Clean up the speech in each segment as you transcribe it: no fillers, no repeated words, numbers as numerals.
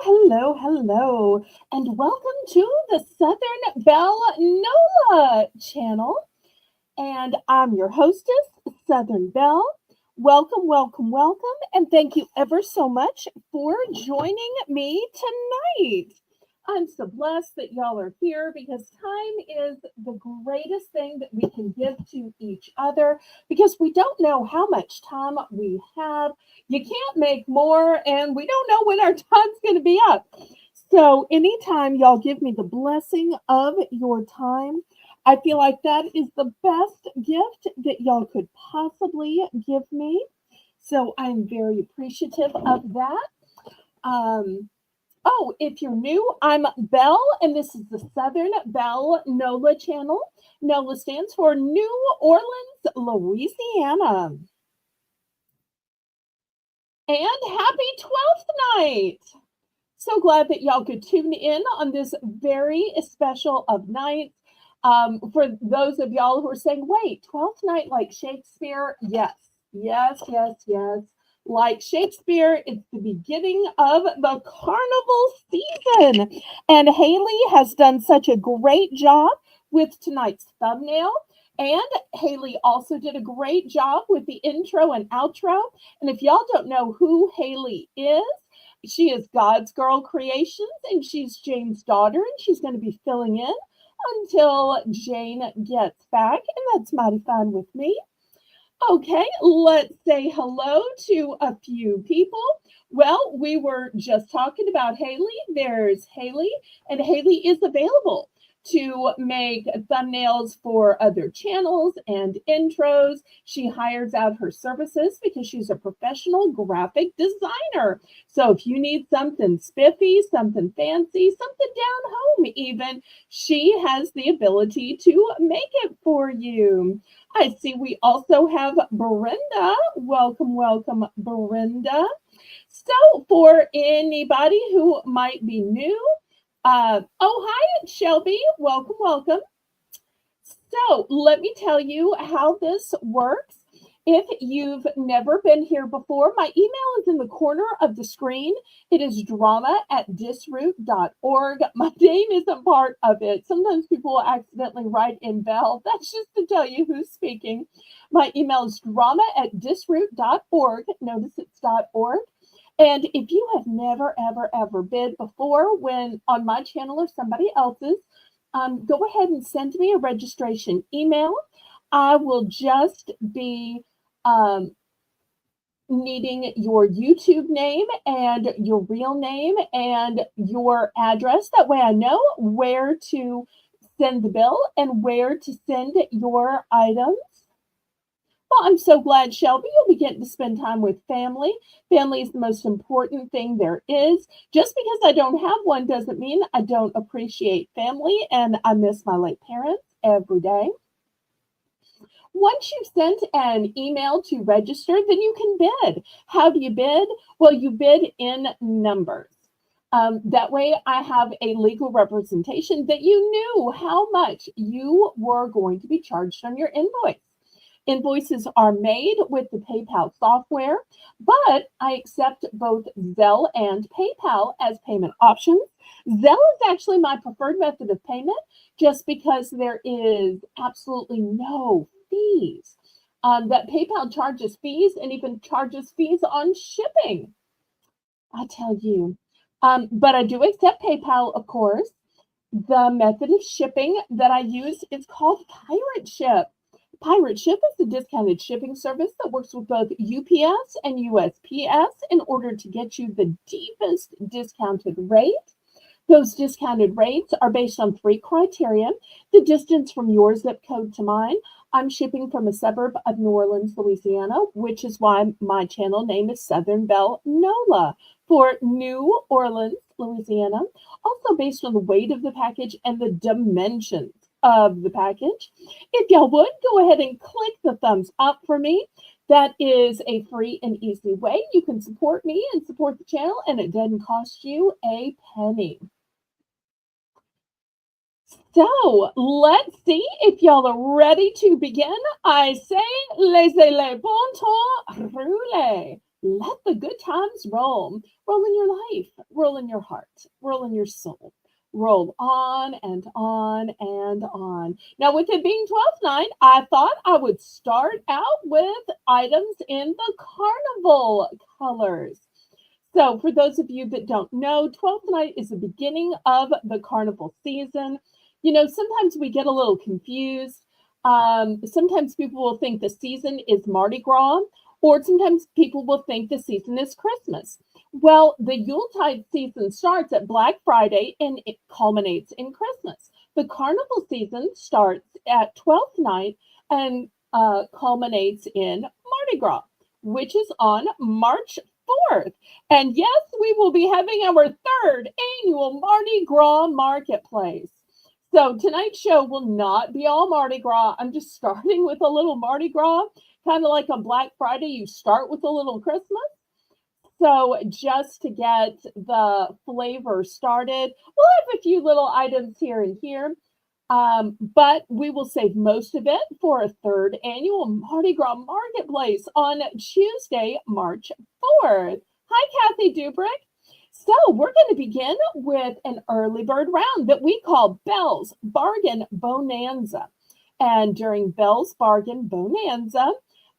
hello, and welcome to the Southern Belle NOLA channel. And I'm your hostess, Southern Belle. Welcome, and thank you ever so much for joining me tonight. I'm so blessed that y'all are here because time is the greatest thing that we can give to each other because we don't know how much time we have. You can't make more, and we don't know when our time's going to be up. So, anytime y'all give me the blessing of your time, I feel like that is the best gift that y'all could possibly give me. So, I'm very appreciative of that. If you're new, I'm Belle, and this is the Southern Belle NOLA channel. NOLA stands for New Orleans, Louisiana. And happy 12th night! So glad that y'all could tune in on this very special of nights. For those of y'all who are saying, wait, 12th night like Shakespeare? Yes. Like Shakespeare, it's the beginning of the carnival season. And Haley has done such a great job with tonight's thumbnail. And Haley also did a great job with the intro and outro. And if y'all don't know who Haley is, she is God's Girl Creations, and she's Jane's daughter, and she's going to be filling in until Jane gets back, and that's mighty fine with me. Okay, let's say hello to a few people. Well, we were just talking about Haley. There's Haley, and Haley is available to make thumbnails for other channels and intros. She hires out her services because she's a professional graphic designer. So if you need something spiffy, something fancy, something down home even, she has the ability to make it for you. I see we also have Brenda. Welcome, Brenda. So for anybody who might be new, hi, Shelby. Welcome. So let me tell you how this works. If you've never been here before, my email is in the corner of the screen. It is drama@disroot.org. My name isn't part of it. Sometimes people will accidentally write in Belle. That's just to tell you who's speaking. My email is drama@disroot.org. Notice it's .org. And if you have never, ever bid before when on my channel or somebody else's, go ahead and send me a registration email. I will just be needing your YouTube name and your real name and your address. That way I know where to send the bill and where to send your items. Well, I'm so glad, Shelby, you'll be getting to spend time with family. Family is the most important thing there is. Just because I don't have one doesn't mean I don't appreciate family, and I miss my late parents every day. Once you've sent an email to register, then you can bid. How do you bid? Well, you bid in numbers. That way I have a legal representation that you knew how much you were going to be charged on your invoice. Invoices are made with the PayPal software, but I accept both Zelle and PayPal as payment options. Zelle is actually my preferred method of payment just because there is absolutely no fees. That PayPal charges fees and even charges fees on shipping. I tell you. But I do accept PayPal, of course. The method of shipping that I use is called Pirate Ship. Pirate Ship is a discounted shipping service that works with both UPS and USPS in order to get you the deepest discounted rate. Those discounted rates are based on 3 criteria: the distance from your zip code to mine. I'm shipping from a suburb of New Orleans, Louisiana, which is why my channel name is Southern Belle NOLA for New Orleans, Louisiana. Also based on the weight of the package and the dimensions of the package. If y'all would, go ahead and click the thumbs up for me. That is a free and easy way you can support me and support the channel, and it doesn't cost you a penny. So let's see if y'all are ready to begin. I say, laissez le bon temps rouler. Let the good times roll. Roll in your life, roll in your heart, roll in your soul. Roll on and on and on. Now, with it being 12th night, I thought I would start out with items in the carnival colors. So, for those of you that don't know, 12th night is the beginning of the carnival season. Sometimes we get a little confused. Sometimes people will think the season is Mardi Gras, or sometimes people will think the season is Christmas. Well, the Yuletide season starts at Black Friday and it culminates in Christmas. The carnival season starts at 12th night and culminates in Mardi Gras, which is on March 4th. And yes, we will be having our third annual Mardi Gras marketplace. So tonight's show will not be all Mardi Gras. I'm just starting with a little Mardi Gras, kind of like on Black Friday, you start with a little Christmas. So just to get the flavor started, we'll have a few little items here and here. But we will save most of it for a third annual Mardi Gras Marketplace on Tuesday, March 4th. Hi, Kathy Dubrick. So we're going to begin with an early bird round that we call Belle's Bargain Bonanza. And during Belle's Bargain Bonanza,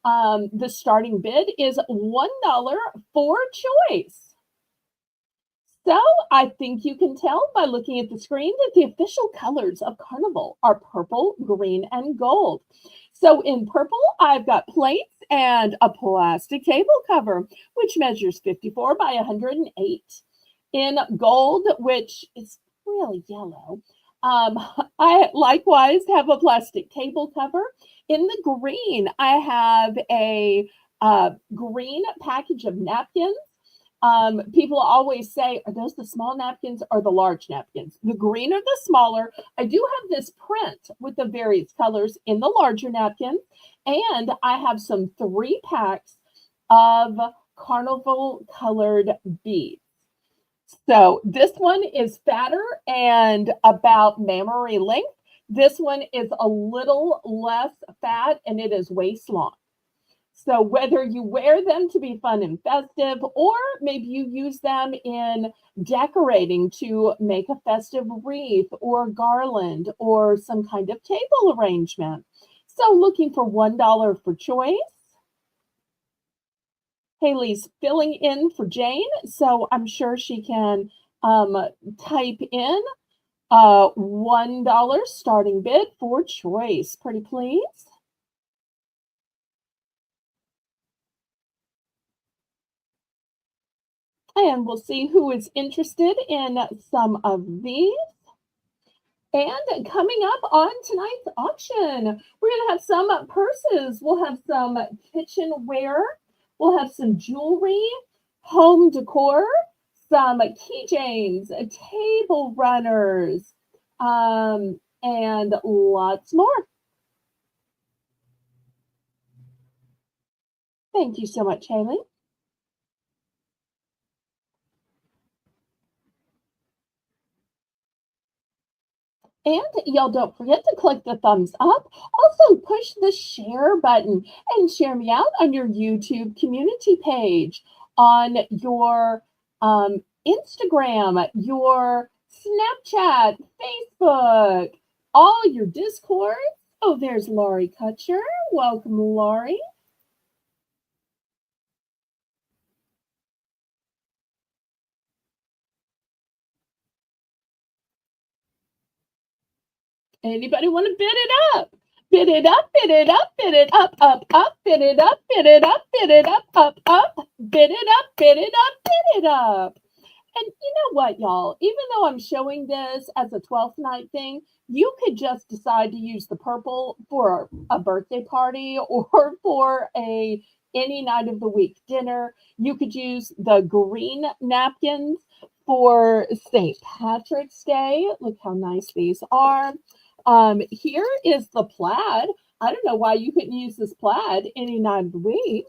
the starting bid is $1 for choice. So I think you can tell by looking at the screen that the official colors of Carnival are purple, green, and gold. So in purple, I've got plates and a plastic table cover, which measures 54 by 108. In gold, which is really yellow, I likewise have a plastic table cover. In the green, I have a green package of napkins. People always say, are those the small napkins or the large napkins? The green are the smaller. I do have this print with the various colors in the larger napkin. And I have some 3 packs of carnival colored beads. So this one is fatter and about mammary length. This one is a little less fat and it is waist long. So whether you wear them to be fun and festive, or maybe you use them in decorating to make a festive wreath or garland or some kind of table arrangement. So looking for $1 for choice. Haley's filling in for Jane, so I'm sure she can type in $1 starting bid for choice. Pretty please. And we'll see who is interested in some of these. And coming up on tonight's auction, we're going to have some purses. We'll have some kitchenware. We'll have some jewelry, home decor, some keychains, table runners, and lots more. Thank you so much, Haley. And y'all don't forget to click the thumbs up. Also, push the share button and share me out on your YouTube community page, on your Instagram, your Snapchat, Facebook, all your Discord. Oh, there's Laurie Kutcher. Welcome, Laurie. Anybody want to bid it up? Bid it up, bid it up, bid it up, up, bid it up, bid it up, bid it up, up, bid it up, bid it up, bid it up. And you know what, y'all? Even though I'm showing this as a 12th night thing, you could just decide to use the purple for a birthday party or for any night of the week dinner. You could use the green napkins for St. Patrick's Day. Look how nice these are. Here is the plaid. I don't know why you couldn't use this plaid any night of the week.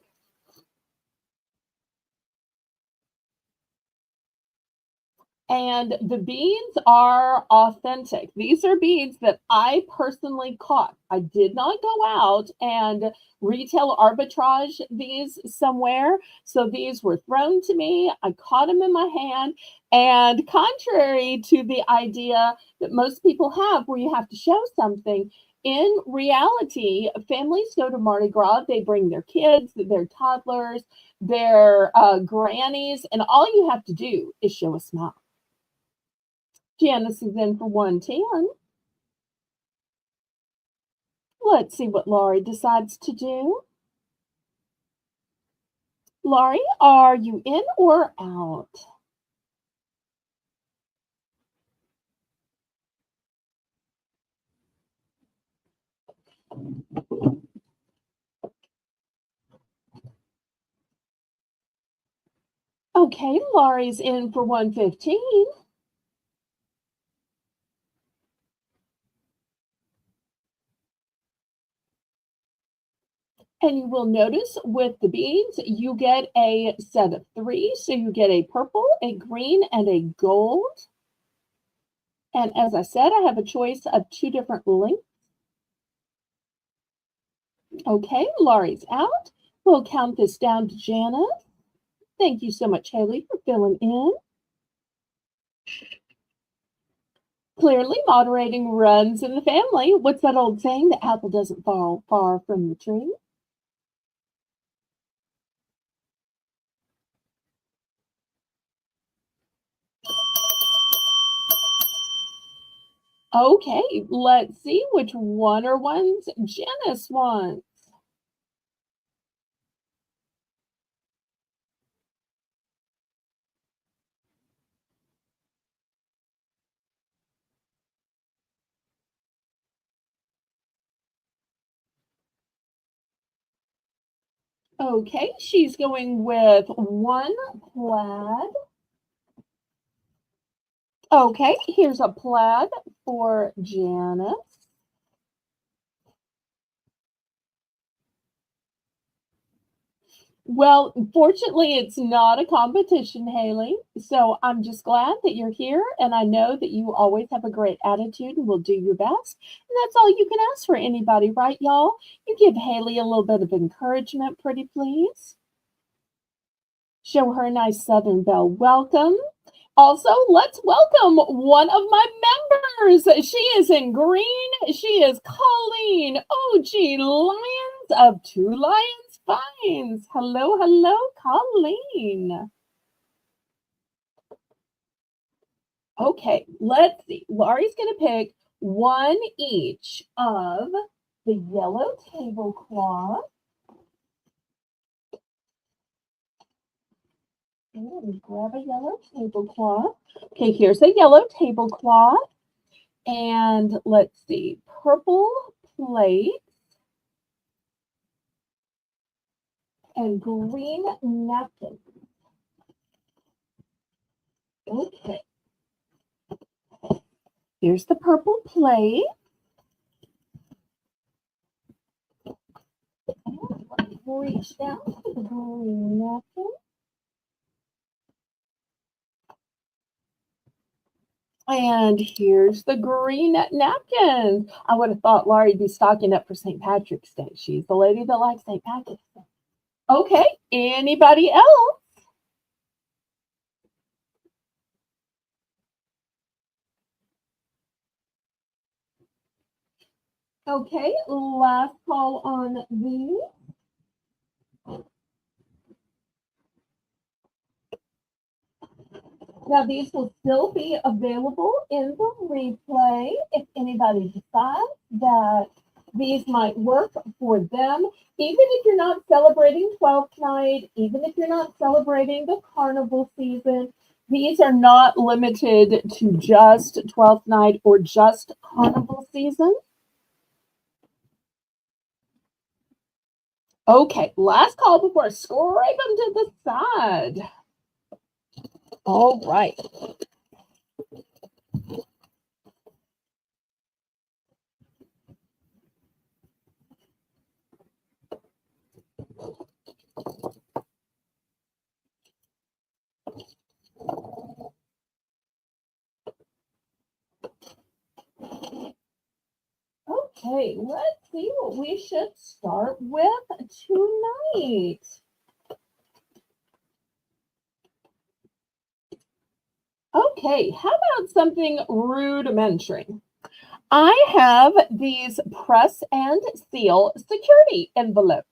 And the beads are authentic. These are beads that I personally caught. I did not go out and retail arbitrage these somewhere. So these were thrown to me. I caught them in my hand. And contrary to the idea that most people have, where you have to show something, in reality, families go to Mardi Gras, they bring their kids, their toddlers, their grannies, and all you have to do is show a smile. Janice is in for 110. Let's see what Laurie decides to do. Laurie, are you in or out? Okay, Laurie's in for 115. And you will notice with the beads, you get a set of three. So you get a purple, a green, and a gold. And as I said, I have a choice of two different lengths. Okay, Laurie's out. We'll count this down to Janice. Thank you so much, Haley, for filling in. Clearly, moderating runs in the family. What's that old saying? The apple doesn't fall far from the tree. Okay, let's see which one or ones Janice wants. Okay, she's going with one plaid. Okay, here's a plaid for Janice. Well, fortunately, it's not a competition, Haley. So I'm just glad that you're here. And I know that you always have a great attitude and will do your best. And that's all you can ask for anybody, right, y'all? You give Haley a little bit of encouragement, pretty please. Show her a nice Southern Belle welcome. Also, let's welcome one of my members. She is in green. She is Colleen OG Lyons of Two Lions Finds. Hello, hello, Colleen. Okay, let's see. Laurie's going to pick one each of the yellow tablecloth. Let me grab a yellow tablecloth. Okay, here's a yellow tablecloth. And let's see, purple plate and green napkin. Okay, here's the purple plate. And let me reach down to the green napkin. And here's the green napkins. I would have thought Laurie'd be stocking up for St. Patrick's Day. She's the lady that likes St. Patrick's Day. Okay, anybody else? Okay, last call on these. Now, these will still be available in the replay if anybody decides that these might work for them. Even if you're not celebrating 12th night, even if you're not celebrating the carnival season, these are not limited to just 12th night or just carnival season. Okay, last call before I scrape them to the side. All right. Okay, let's see what we should start with tonight. Okay, how about something rudimentary? I have these press and seal security envelopes.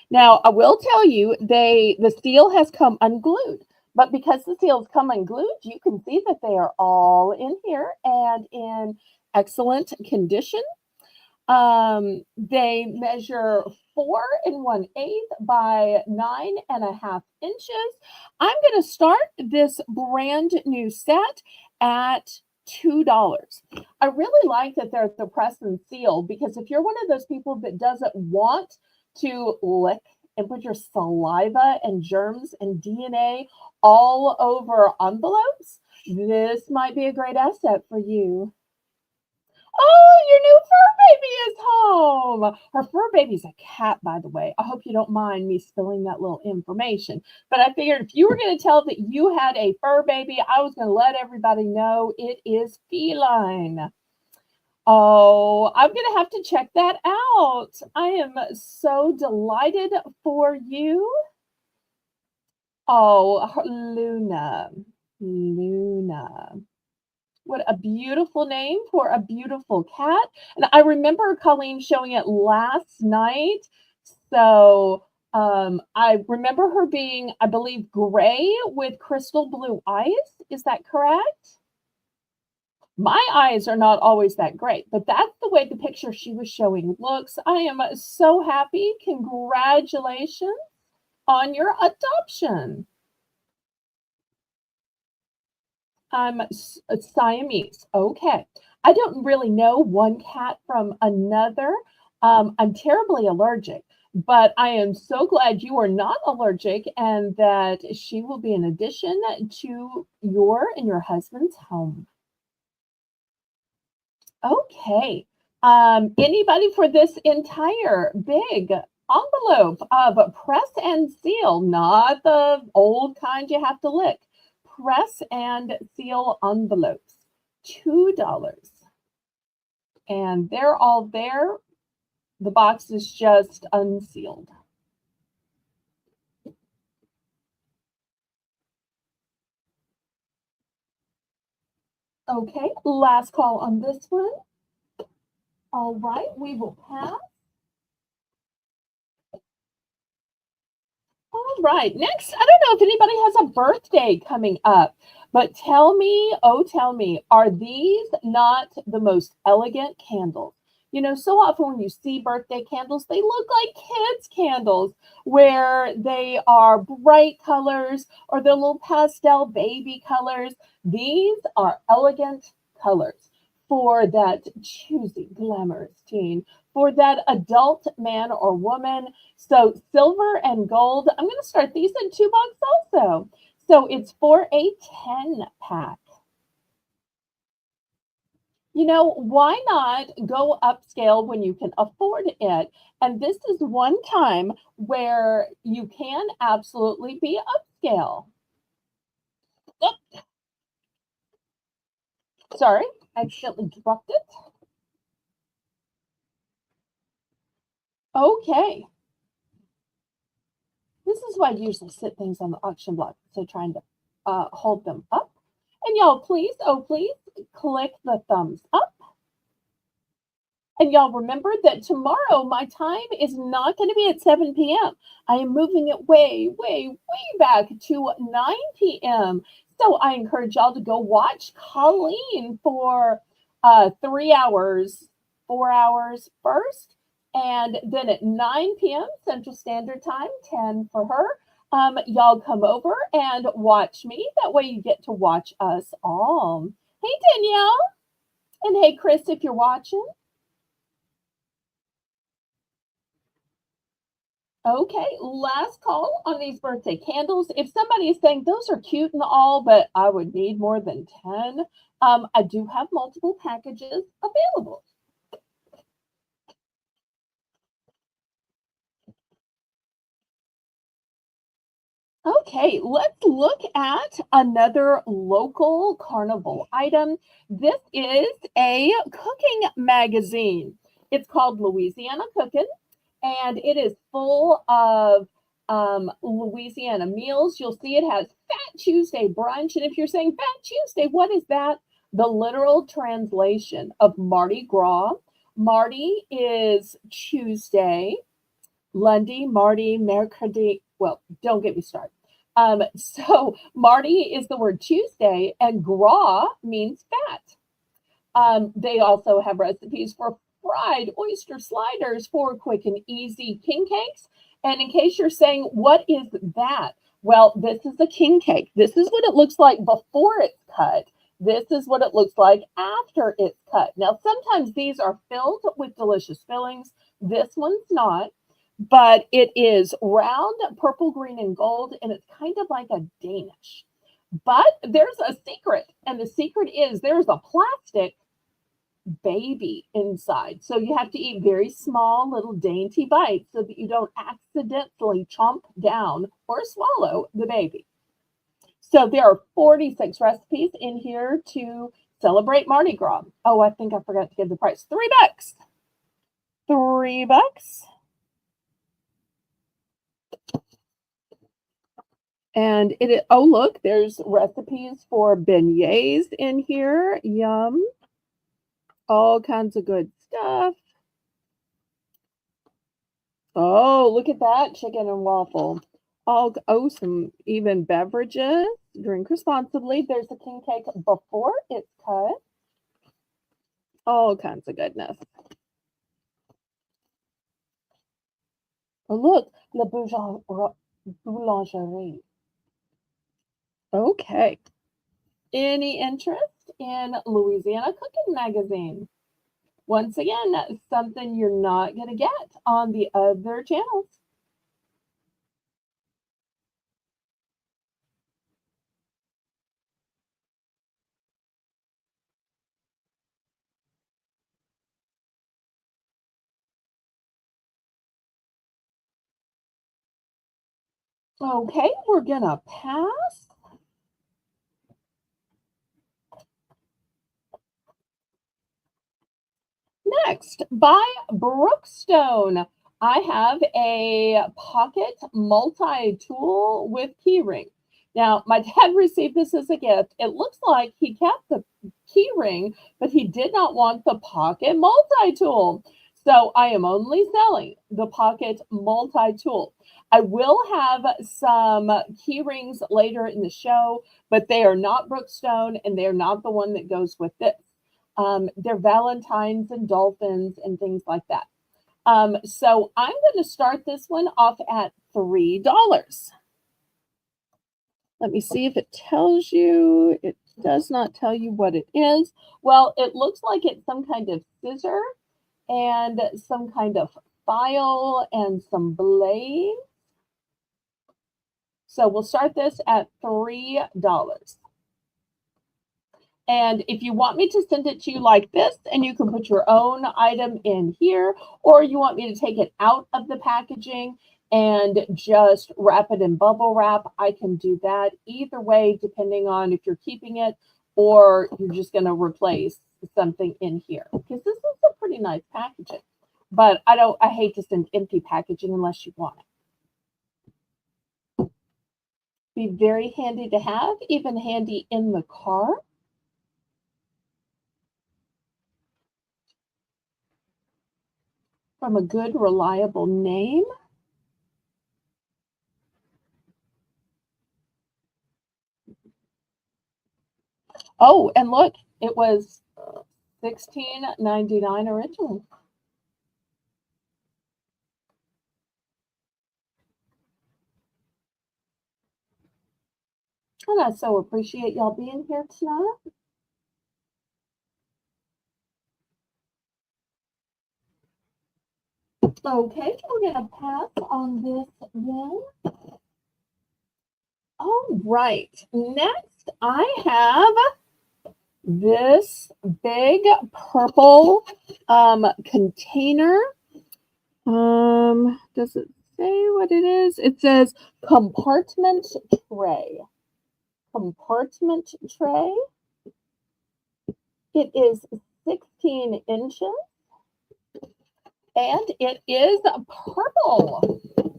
Now, I will tell you, the seal has come unglued, but because the seals come unglued, you can see that they are all in here and in excellent condition. They measure 4 1/8 by 9.5 inches. I'm going to start this brand new set at $2. I really like that there's the press and seal because if you're one of those people that doesn't want to lick and put your saliva and germs and DNA all over envelopes, this might be a great asset for you. Oh, your new fur baby is home. Her fur baby's a cat, by the way. I hope you don't mind me spilling that little information. But I figured if you were going to tell that you had a fur baby, I was going to let everybody know it is feline. Oh, I'm going to have to check that out. I am so delighted for you. Oh, Luna. Luna. What a beautiful name for a beautiful cat. And I remember Colleen showing it last night. So I remember her being, I believe, gray with crystal blue eyes. Is that correct? My eyes are not always that great, but that's the way the picture she was showing looks. I am so happy. Congratulations on your adoption. Siamese. Okay. I don't really know one cat from another. I'm terribly allergic, but I am so glad you are not allergic and that she will be an addition to your and your husband's home. Okay. Anybody for this entire big envelope of press and seal, not the old kind you have to lick. Press and seal envelopes, $2. And they're all there. The box is just unsealed. Okay, last call on this one. All right, we will pass. All right, next, I don't know if anybody has a birthday coming up, but tell me, oh, tell me, are these not the most elegant candles? You know, so often when you see birthday candles, they look like kids' candles where they are bright colors or they're little pastel baby colors. These are elegant colors for that choosy, glamorous teen, for that adult man or woman. So silver and gold, I'm going to start these in $2 also. So it's for a 10 pack. You know, why not go upscale when you can afford it? And this is one time where you can absolutely be upscale. Oh, sorry, I accidentally dropped it. Okay. This is why I usually sit things on the auction block. So trying to hold them up. And y'all, please, oh, please click the thumbs up. And y'all remember that tomorrow my time is not going to be at 7 p.m. I am moving it way, way, way back to 9 p.m. So I encourage y'all to go watch Colleen for 3 hours, 4 hours first. And then at 9 p.m. Central Standard Time, 10 for her, y'all come over and watch me. That way you get to watch us all. Hey, Danielle. And hey, Chris, if you're watching. Okay, last call on these birthday candles. If somebody is saying those are cute and all, but I would need more than 10, I do have multiple packages available. Okay, let's look at another local carnival item. This is a cooking magazine. It's called Louisiana Cooking, and it is full of Louisiana meals. You'll see it has Fat Tuesday brunch. And if you're saying Fat Tuesday, what is that? The literal translation of Mardi Gras. Mardi is Tuesday, Lundi, Mardi, Mercredi. Well, don't get me started. So Mardi is the word Tuesday, and gras means fat. They also have recipes for fried oyster sliders for quick and easy king cakes. And in case you're saying, what is that? Well, this is a king cake. This is what it looks like before it's cut. This is what it looks like after it's cut. Now, sometimes these are filled with delicious fillings. This one's not, but it is round, purple, green, and gold, and it's kind of like a Danish. But there's a secret, and the secret is there's a plastic baby inside. So you have to eat very small, little dainty bites so that you don't accidentally chomp down or swallow the baby. So there are 46 recipes in here to celebrate Mardi Gras. Oh, I think I forgot to give the price. $3. $3. And oh, look, there's recipes for beignets in here. Yum. All kinds of good stuff. Oh, look at that chicken and waffle. Oh, some even beverages. Drink responsibly. There's a king cake before it's cut. All kinds of goodness. Oh, look, La Boulangerie. Okay. Any interest in Louisiana Cooking Magazine? Once again, that's something you're not going to get on the other channels. Okay, we're going to pass. Next, by Brookstone, I have a pocket multi-tool with keyring. Now, my dad received this as a gift. It looks like he kept the keyring, but he did not want the pocket multi-tool. So I am only selling the pocket multi-tool. I will have some key rings later in the show, but they are not Brookstone and they're not the one that goes with this. They're Valentines and dolphins and things like that. So I'm going to start this one off at $3. Let me see if it tells you. It does not tell you what it is. Well, it looks like it's some kind of scissor and some kind of file and some blades. So we'll start this at $3. And if you want me to send it to you like this, and you can put your own item in here, or you want me to take it out of the packaging and just wrap it in bubble wrap, I can do that. Either way, depending on if you're keeping it or you're just going to replace something in here. Because this is a pretty nice packaging. But I hate to send empty packaging unless you want it. Be very handy to have, even handy in the car. From a good, reliable name. Oh, and look, it was $16.99 originally. And I so appreciate y'all being here tonight. Okay, we're going to pass on this one. All right, next I have this big purple container. Does it say what it is? It says compartment tray. Compartment tray. It is 16 inches. And it is purple. Let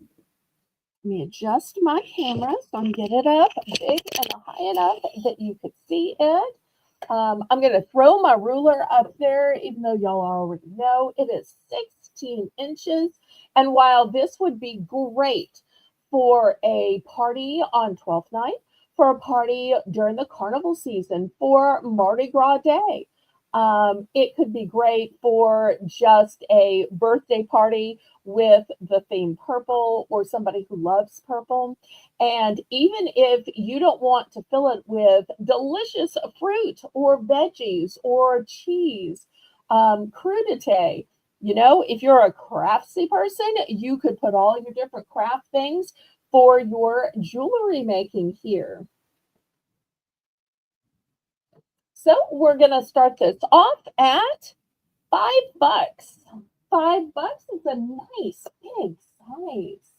me adjust my camera so I'm get it up big and high enough that you could see it. I'm going to throw my ruler up there, even though y'all already know it is 16 inches. And while this would be great for a party on 12th night, for a party during the carnival season, for Mardi Gras Day, it could be great for just a birthday party with the theme purple or somebody who loves purple. And even if you don't want to fill it with delicious fruit or veggies or cheese, crudité, if you're a craftsy person, you could put all your different craft things for your jewelry making here. So we're going to start this off at $5. $5 is a nice big size.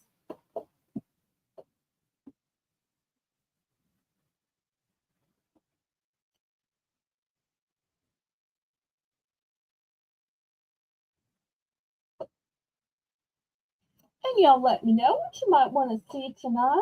And y'all let me know what you might want to see tonight.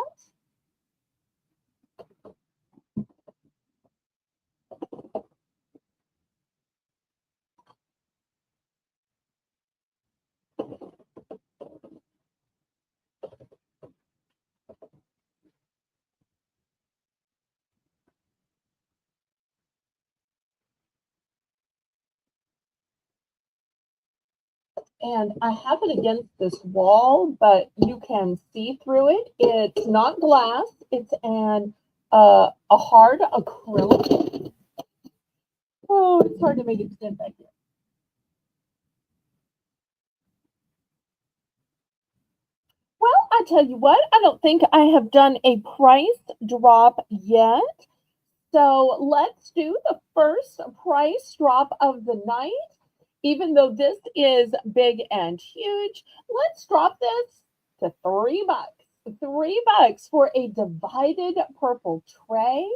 And I have it against this wall, but you can see through it. It's not glass. It's a hard acrylic. Oh, it's hard to make it stand back here. Well, I tell you what, I don't think I have done a price drop yet. So let's do the first price drop of the night. Even though this is big and huge, let's drop this to $3. $3 for a divided purple tray.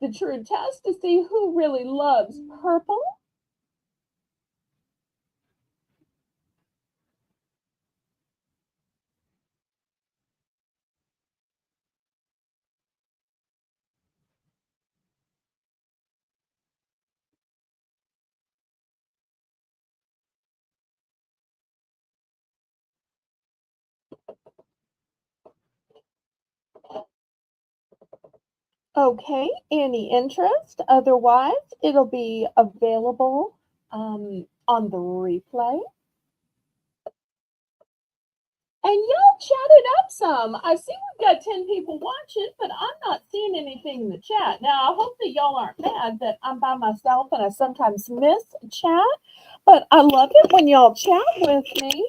The true test to see who really loves purple. Okay, any interest? Otherwise, it'll be available on the replay. And y'all chatted up some. I see we've got 10 people watching, but I'm not seeing anything in the chat. Now, I hope that y'all aren't mad that I'm by myself and I sometimes miss chat, but I love it when y'all chat with me.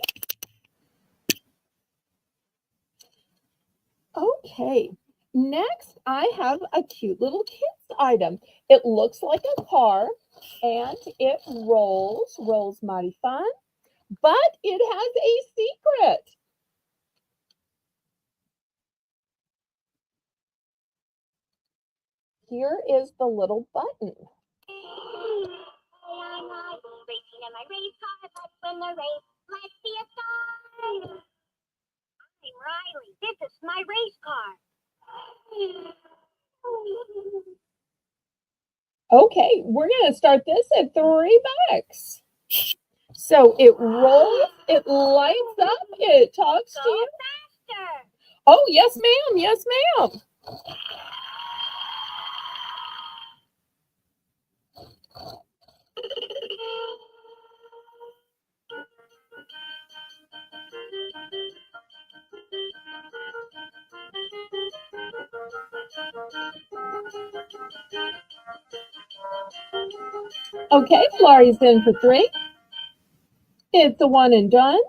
Okay, next I have a cute little kids item. It looks like a car and it rolls mighty fun, but it has a secret. Here is the little button. Racing in my race car, let's win the race. Let's see it start. I'm Riley. This is my race car. Okay, we're gonna start this at $3. So it rolls, it lights up, it talks to you. Faster. Oh, yes, ma'am. Yes, ma'am. Okay, Florrie's in for 3. It's a one and done.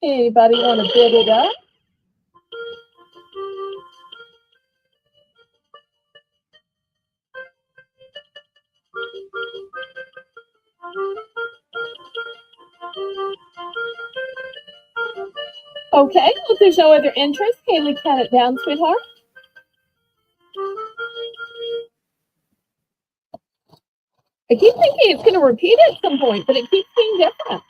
Anybody want to bid it up? Okay, if there's no other interest, Haley, count it down, sweetheart. I keep thinking it's going to repeat at some point, but it keeps being different.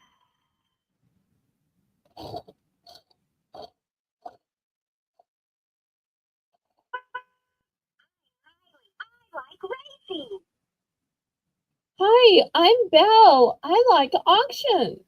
Hi, I'm Belle. I like auctions.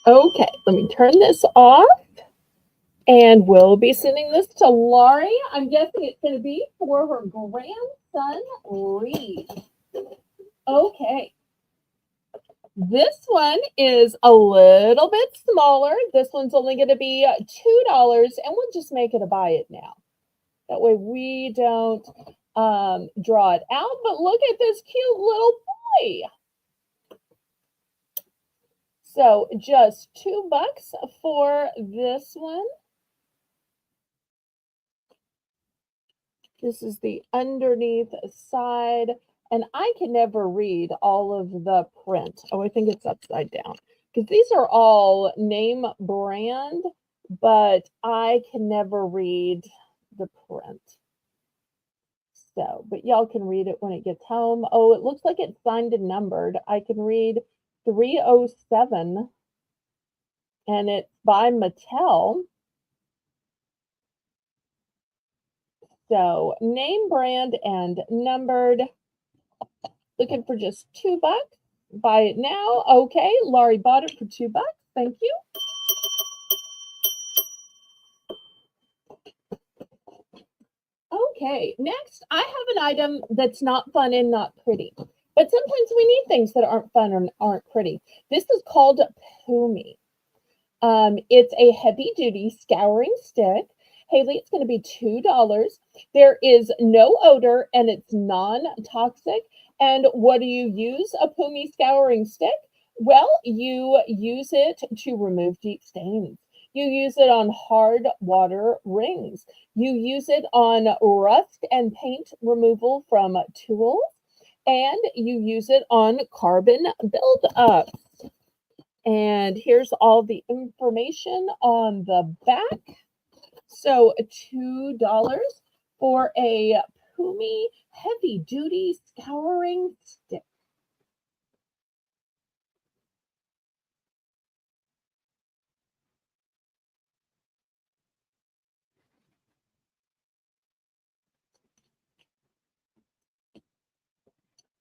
Okay, let me turn this off. And we'll be sending this to Laurie. I'm guessing it's going to be for her grandson, Reed. Okay. This one is a little bit smaller. This one's only going to be $2, and we'll just make it a buy it now. That way we don't draw it out. But look at this cute little boy. So just $2 for this one. This is the underneath side, and I can never read all of the print. Oh, I think it's upside down because these are all name brand, but I can never read the print. So, but y'all can read it when it gets home. Oh, it looks like it's signed and numbered. I can read 307, and it's by Mattel. So, name brand and numbered. Looking for just $2. Buy it now. Okay, Laurie bought it for $2. Thank you. Okay, next I have an item that's not fun and not pretty. But sometimes we need things that aren't fun or aren't pretty. This is called Pumi. It's a heavy duty scouring stick. Haley, it's going to be $2. There is no odor and it's non toxic. And what do you use a Pumi scouring stick? Well, you use it to remove deep stains. You use it on hard water rings. You use it on rust and paint removal from tools. And you use it on carbon buildup. And here's all the information on the back. So $2 for a Pumi heavy duty scouring stick.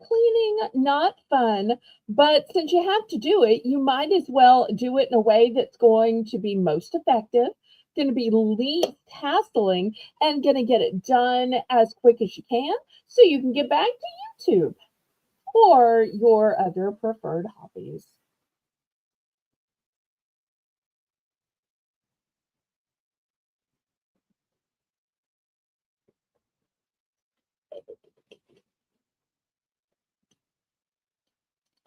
Cleaning, not fun, but since you have to do it, you might as well do it in a way that's going to be most effective, going to be least hassling, and going to get it done as quick as you can so you can get back to YouTube or your other preferred hobbies.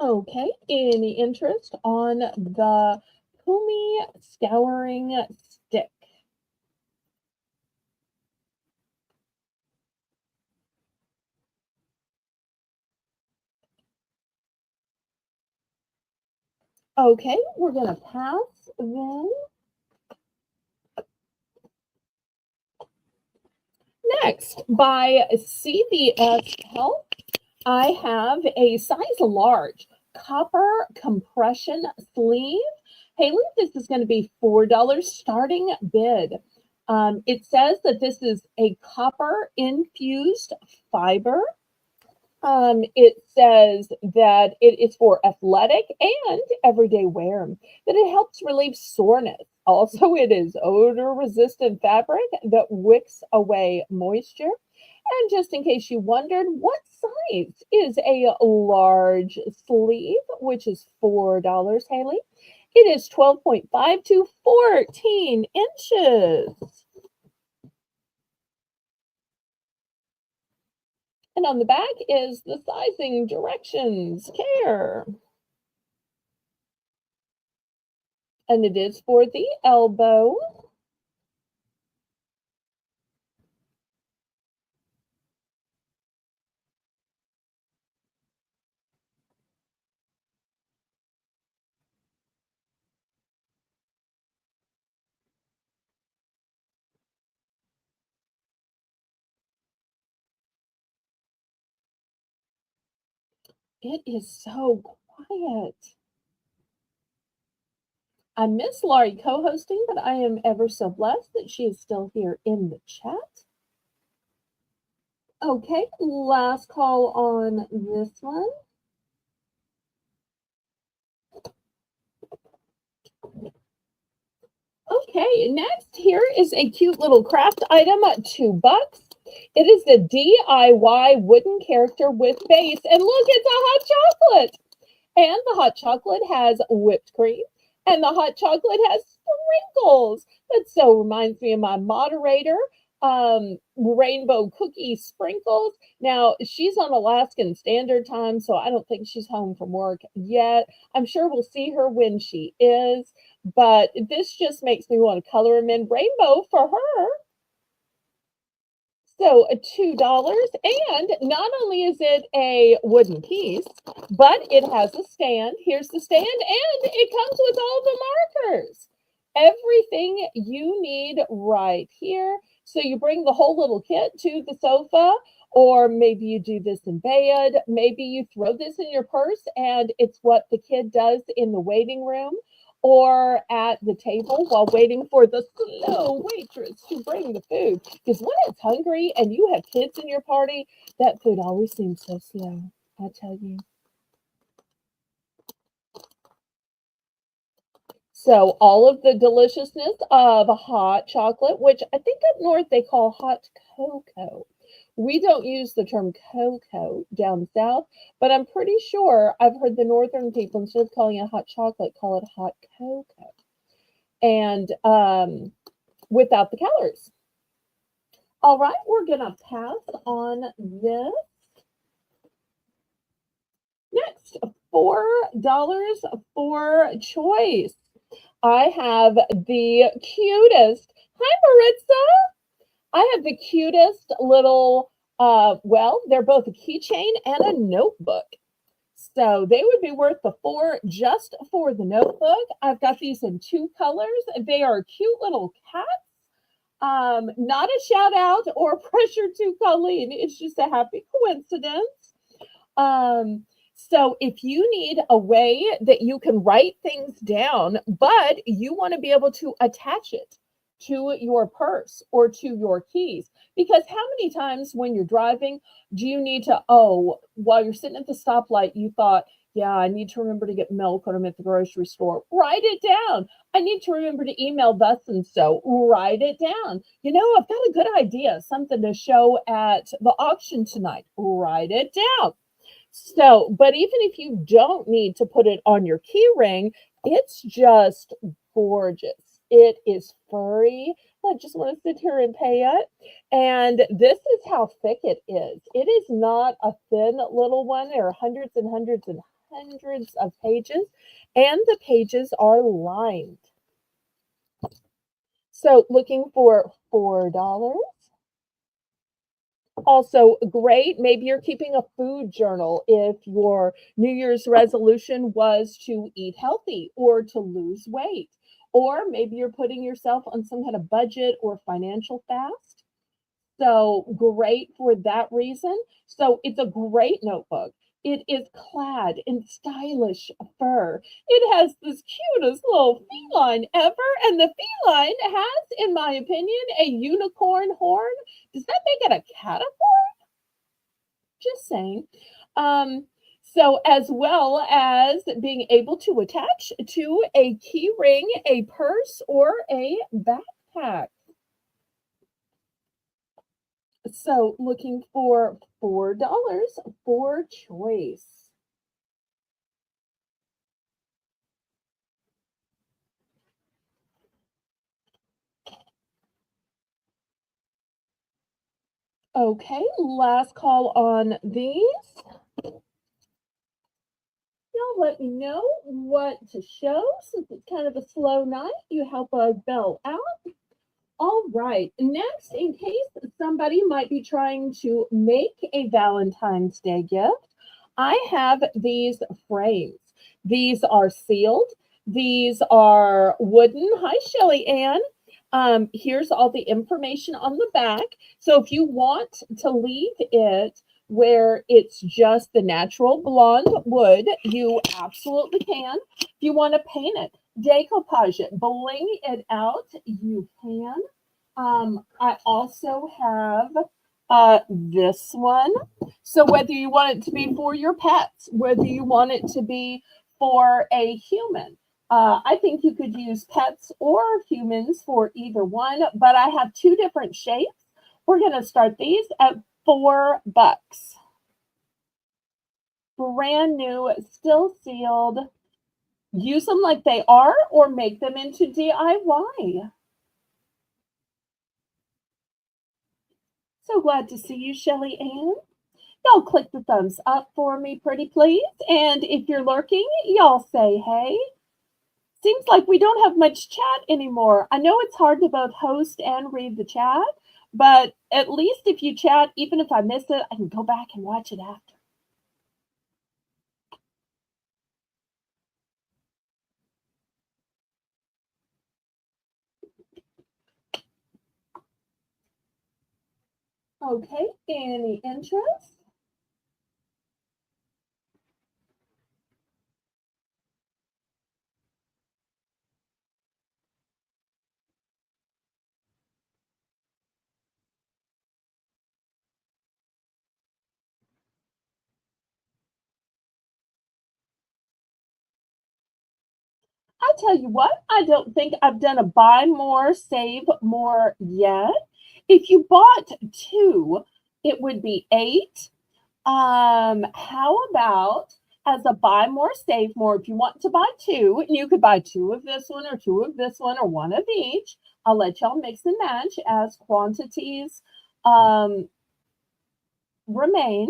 Okay, any interest on the Pumi scouring stick? Okay, we're going to pass then. Next, by CVS Health, I have a size large copper compression sleeve. Haley, this is going to be $4 starting bid. It says that this is a copper infused fiber. It says that it is for athletic and everyday wear, that it helps relieve soreness. Also, it is odor resistant fabric that wicks away moisture. And just in case you wondered, what size is a large sleeve, which is $4, Haley? It is 12.5 to 14 inches. And on the back is the sizing directions. Care. And it is for the elbow. It is so quiet. I miss Laurie co-hosting, but I am ever so blessed that she is still here in the chat. Okay, last call on this one. Okay, next here is a cute little craft item at $2. It is the DIY wooden character with base, and look, it's a hot chocolate. And the hot chocolate has whipped cream, and the hot chocolate has sprinkles. That so reminds me of my moderator, rainbow cookie sprinkles. Now, she's on Alaskan Standard Time, so I don't think she's home from work yet. I'm sure we'll see her when she is, but this just makes me want to color them in rainbow for her. So $2. And not only is it a wooden piece, but it has a stand. Here's the stand, and it comes with all the markers. Everything you need right here. So you bring the whole little kit to the sofa, or maybe you do this in bed. Maybe you throw this in your purse, and it's what the kid does in the waiting room or at the table while waiting for the slow waitress to bring the food. Because when it's hungry and you have kids in your party, that food always seems so slow, I tell you. So all of the deliciousness of hot chocolate, which I think up north they call hot cocoa. We don't use the term cocoa down south, but I'm pretty sure I've heard the northern people, instead of calling it hot chocolate, call it hot cocoa. And without the calories. All right, we're gonna pass on this. Next, $4 for choice. I have the cutest. Hi, Maritza. I have the cutest little, well, they're both a keychain and a notebook. So they would be worth the four just for the notebook. I've got these in two colors. They are cute little cats. Not a shout out or pressure to Colleen. It's just a happy coincidence. So if you need a way that you can write things down, but you want to be able to attach it to your purse or to your keys, because how many times when you're driving do you need to, oh, while you're sitting at the stoplight, you thought, yeah, I need to remember to get milk when I'm at the grocery store. Write it down. I need to remember to email thus and so. Write it down. You know, I've got a good idea, something to show at the auction tonight. Write it down. So, but even if you don't need to put it on your key ring, it's just gorgeous. It is furry. I just want to sit here and pay it. And this is how thick it is. It is not a thin little one. There are hundreds and hundreds and hundreds of pages, and the pages are lined. So, looking for $4. Also, great. Maybe you're keeping a food journal if your New Year's resolution was to eat healthy or to lose weight. Or maybe you're putting yourself on some kind of budget or financial fast. So, great for that reason. So, it's a great notebook. It is clad in stylish fur. It has this cutest little feline ever, and the feline has, in my opinion, a unicorn horn. Does that make it a caterpillar? Just saying. So as well as being able to attach to a key ring, a purse, or a backpack. So looking for $4 for choice. Okay, last call on these. Y'all let me know what to show since it's kind of a slow night. You help us Belle out. All right. Next, in case somebody might be trying to make a Valentine's Day gift, I have these frames. These are sealed. These are wooden. Hi, Shelly Ann. Here's all the information on the back. So if you want to leave it where it's just the natural blonde wood, you absolutely can. If you want to paint it, decoupage it, bling it out, you can. I also have this one. So whether you want it to be for your pets, whether you want it to be for a human, I think you could use pets or humans for either one, but I have two different shapes. We're going to start these at $4. Brand new, still sealed. Use them like they are or make them into DIY. So glad to see you, Shelly Ann. Y'all click the thumbs up for me, pretty please. And if you're lurking, y'all say hey. Seems like we don't have much chat anymore. I know it's hard to both host and read the chat, but at least if you chat, even if I miss it, I can go back and watch it after. Okay, any interest? I tell you what, I don't think I've done a buy more, save more yet. If you bought two, it would be 8. How about as a buy more, save more? If you want to buy two, you could buy two of this one or two of this one or one of each. I'll let y'all mix and match as quantities um, remain.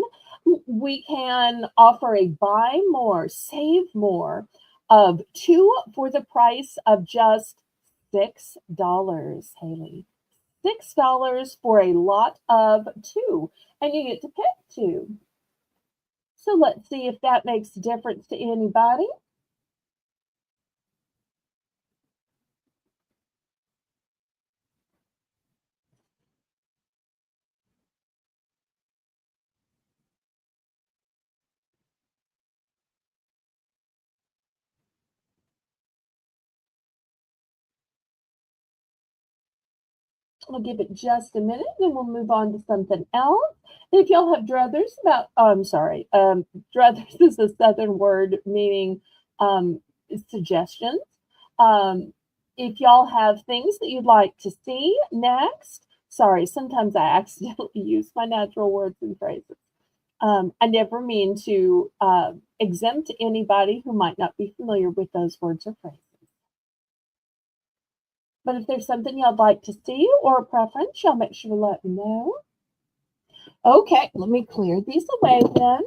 We can offer a buy more, save more of two for the price of just $6, Haley. $6 for a lot of two, and you get to pick two. So let's see if that makes a difference to anybody. I'll give it just a minute, then we'll move on to something else. If y'all have druthers about, oh, I'm sorry, druthers is a Southern word meaning suggestions. Um, if y'all have things that you'd like to see next, sorry, sometimes I accidentally use my natural words and phrases. I never mean to exempt anybody who might not be familiar with those words or phrases. But if there's something y'all like to see or a preference, y'all make sure to let me know. Okay, let me clear these away then.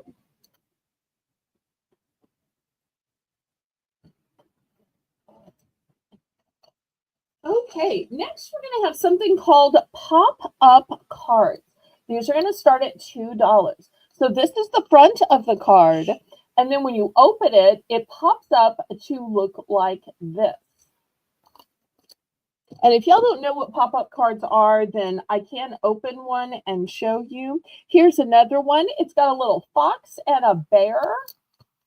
Okay, next we're going to have something called pop-up cards. These are going to start at $2. So this is the front of the card, and then when you open it, it pops up to look like this. And if y'all don't know what pop-up cards are, then I can open one and show you. Here's another one. It's got a little fox and a bear.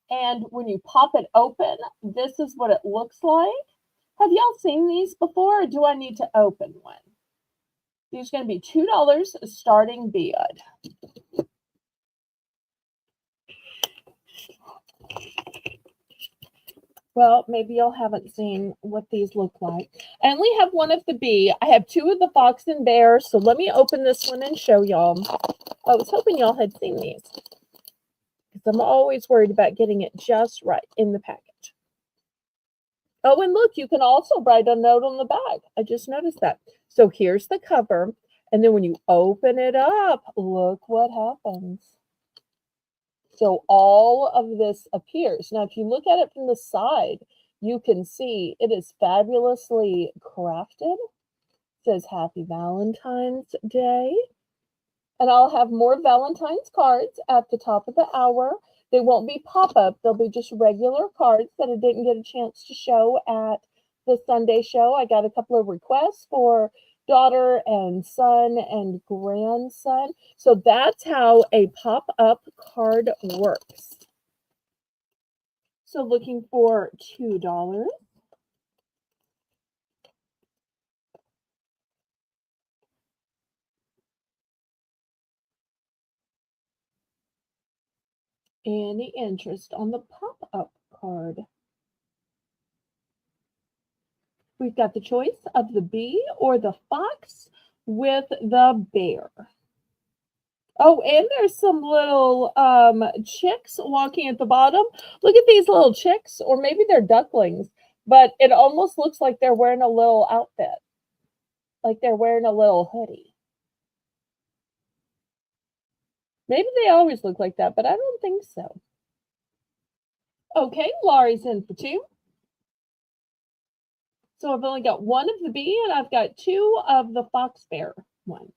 And when you pop it open, this is what it looks like. Have y'all seen these before, or do I need to open one? These are going to be $2 starting bid. Well, maybe y'all haven't seen what these look like. I only have one of the bee. I have two of the fox and bear, so let me open this one and show y'all. I was hoping y'all had seen these, because I'm always worried about getting it just right in the package. Oh, and look, you can also write a note on the back. I just noticed that. So here's the cover. And then when you open it up, look what happens. So all of this appears. Now, if you look at it from the side, you can see it is fabulously crafted. It says Happy Valentine's Day. And I'll have more Valentine's cards at the top of the hour. They won't be pop-up. They'll be just regular cards that I didn't get a chance to show at the Sunday show. I got a couple of requests for daughter and son and grandson. So that's how a pop-up card works. So looking for $2. Any interest on the pop-up card? We've got the choice of the bee or the fox with the bear. Oh, and there's some little chicks walking at the bottom. Look at these little chicks, or maybe they're ducklings, but it almost looks like they're wearing a little outfit, like they're wearing a little hoodie. Maybe they always look like that, but I don't think so. Okay, Laurie's in for 2. So I've only got 1 of the bee and I've got 2 of the fox bear ones.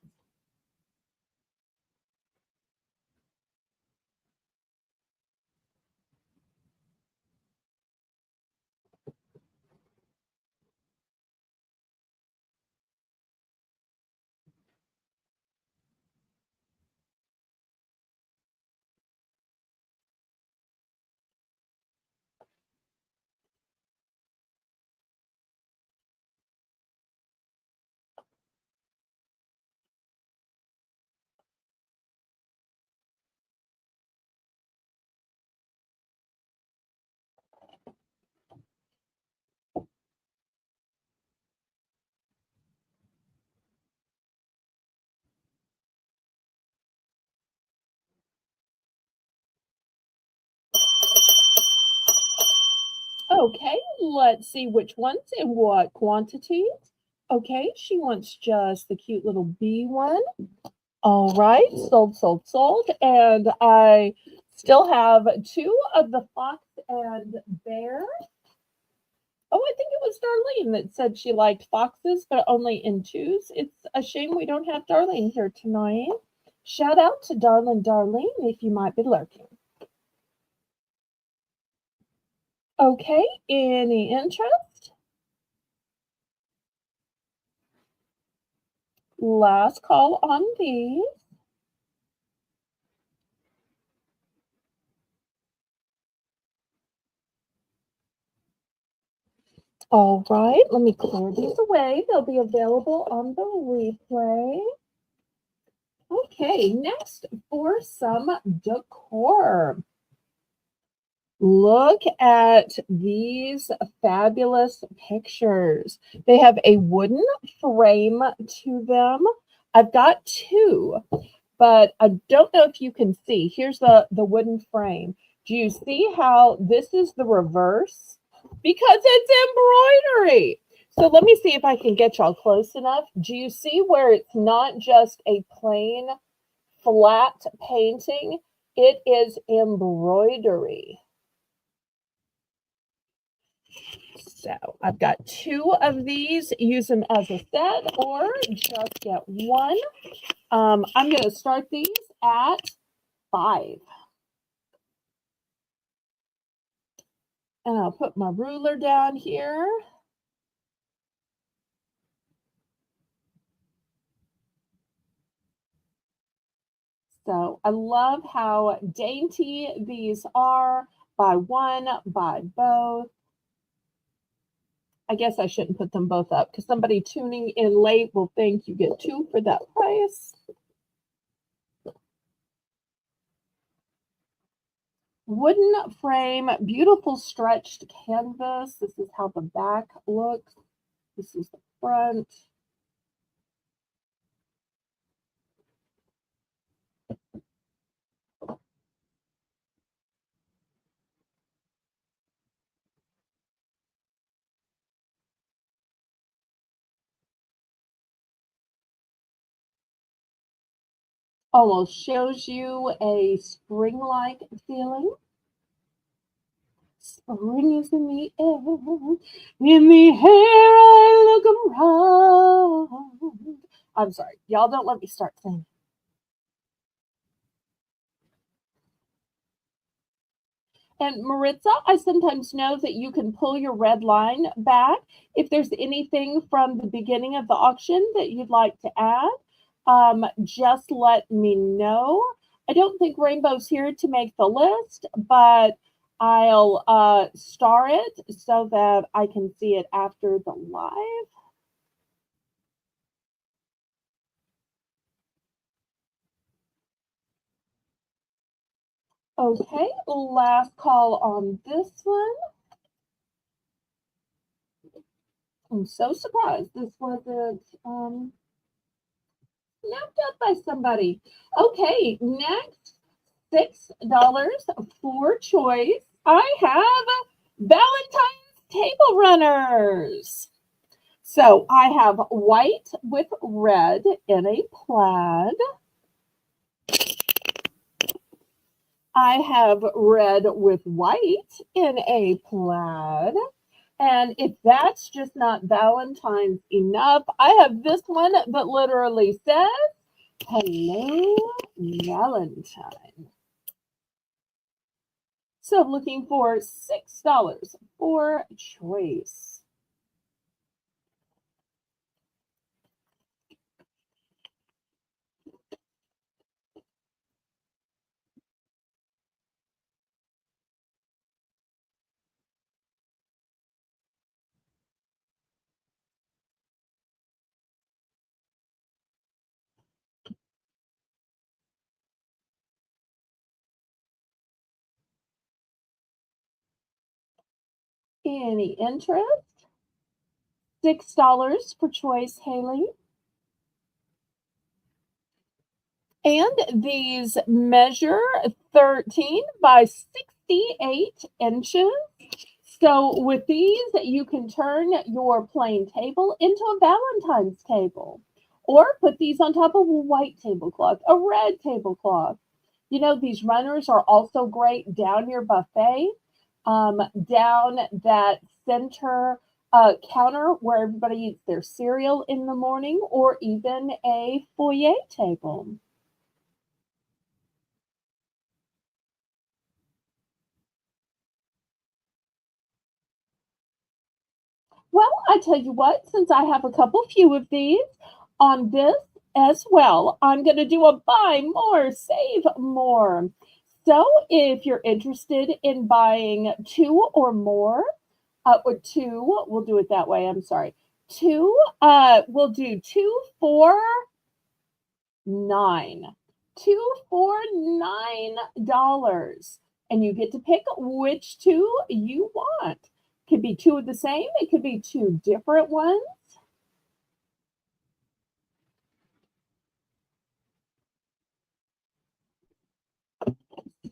Okay, let's see which ones and what quantities. Okay, she wants just the cute little bee one. All right, sold, sold, sold. And I still have 2 of the fox and bear. Oh, I think it was Darlene that said she liked foxes, but only in 2s. It's a shame we don't have Darlene here tonight. Shout out to Darlene, if you might be lurking. Okay, any interest? Last call on these. All right, let me clear these away. They'll be available on the replay. Okay, next for some decor. Look at these fabulous pictures. They have a wooden frame to them. I've got 2, but I don't know if you can see. Here's the wooden frame. Do you see how this is the reverse? Because it's embroidery. So let me see if I can get y'all close enough. Do you see where it's not just a plain flat painting? It is embroidery. So I've got 2 of these. Use them as a set or just get 1. I'm going to start these at 5. And I'll put my ruler down here. So I love how dainty these are. Buy 1, buy both. I guess I shouldn't put them both up because somebody tuning in late will think you get 2 for that price. Wooden frame, beautiful stretched canvas. This is how the back looks. This is the front. almost shows you a spring-like feeling. Spring is in the air, in the air I look around. I'm sorry, y'all don't let me start singing. And Maritza, I sometimes know that you can pull your red line back if there's anything from the beginning of the auction that you'd like to add. Just let me know. I don't think Rainbow's here to make the list, but I'll star it so that I can see it after the live. Okay, last call on this one. I'm so surprised this wasn't snapped up by somebody. Okay, next $6 for choice. I have Valentine's table runners. So I have white with red in a plaid. I have red with white in a plaid. And if that's just not Valentine's enough, I have this one that literally says, Hello, Valentine. So looking for $6 for choice. Any interest? $6 for choice, Haley. And these measure 13 by 68 inches. So with these, you can turn your plain table into a Valentine's table. Or put these on top of a white tablecloth, a red tablecloth. You know, these runners are also great down your buffet, down that center counter where everybody eats their cereal in the morning, or even a foyer table. Well, I tell you what, since I have a couple few of these on this as well, I'm going to do a buy more, save more. So if you're interested in buying two or more, or two, we'll do it that way. I'm sorry. Two, we'll do 2 for $9. 2 for $9. And you get to pick which two you want. Could be two of the same, it could be two different ones.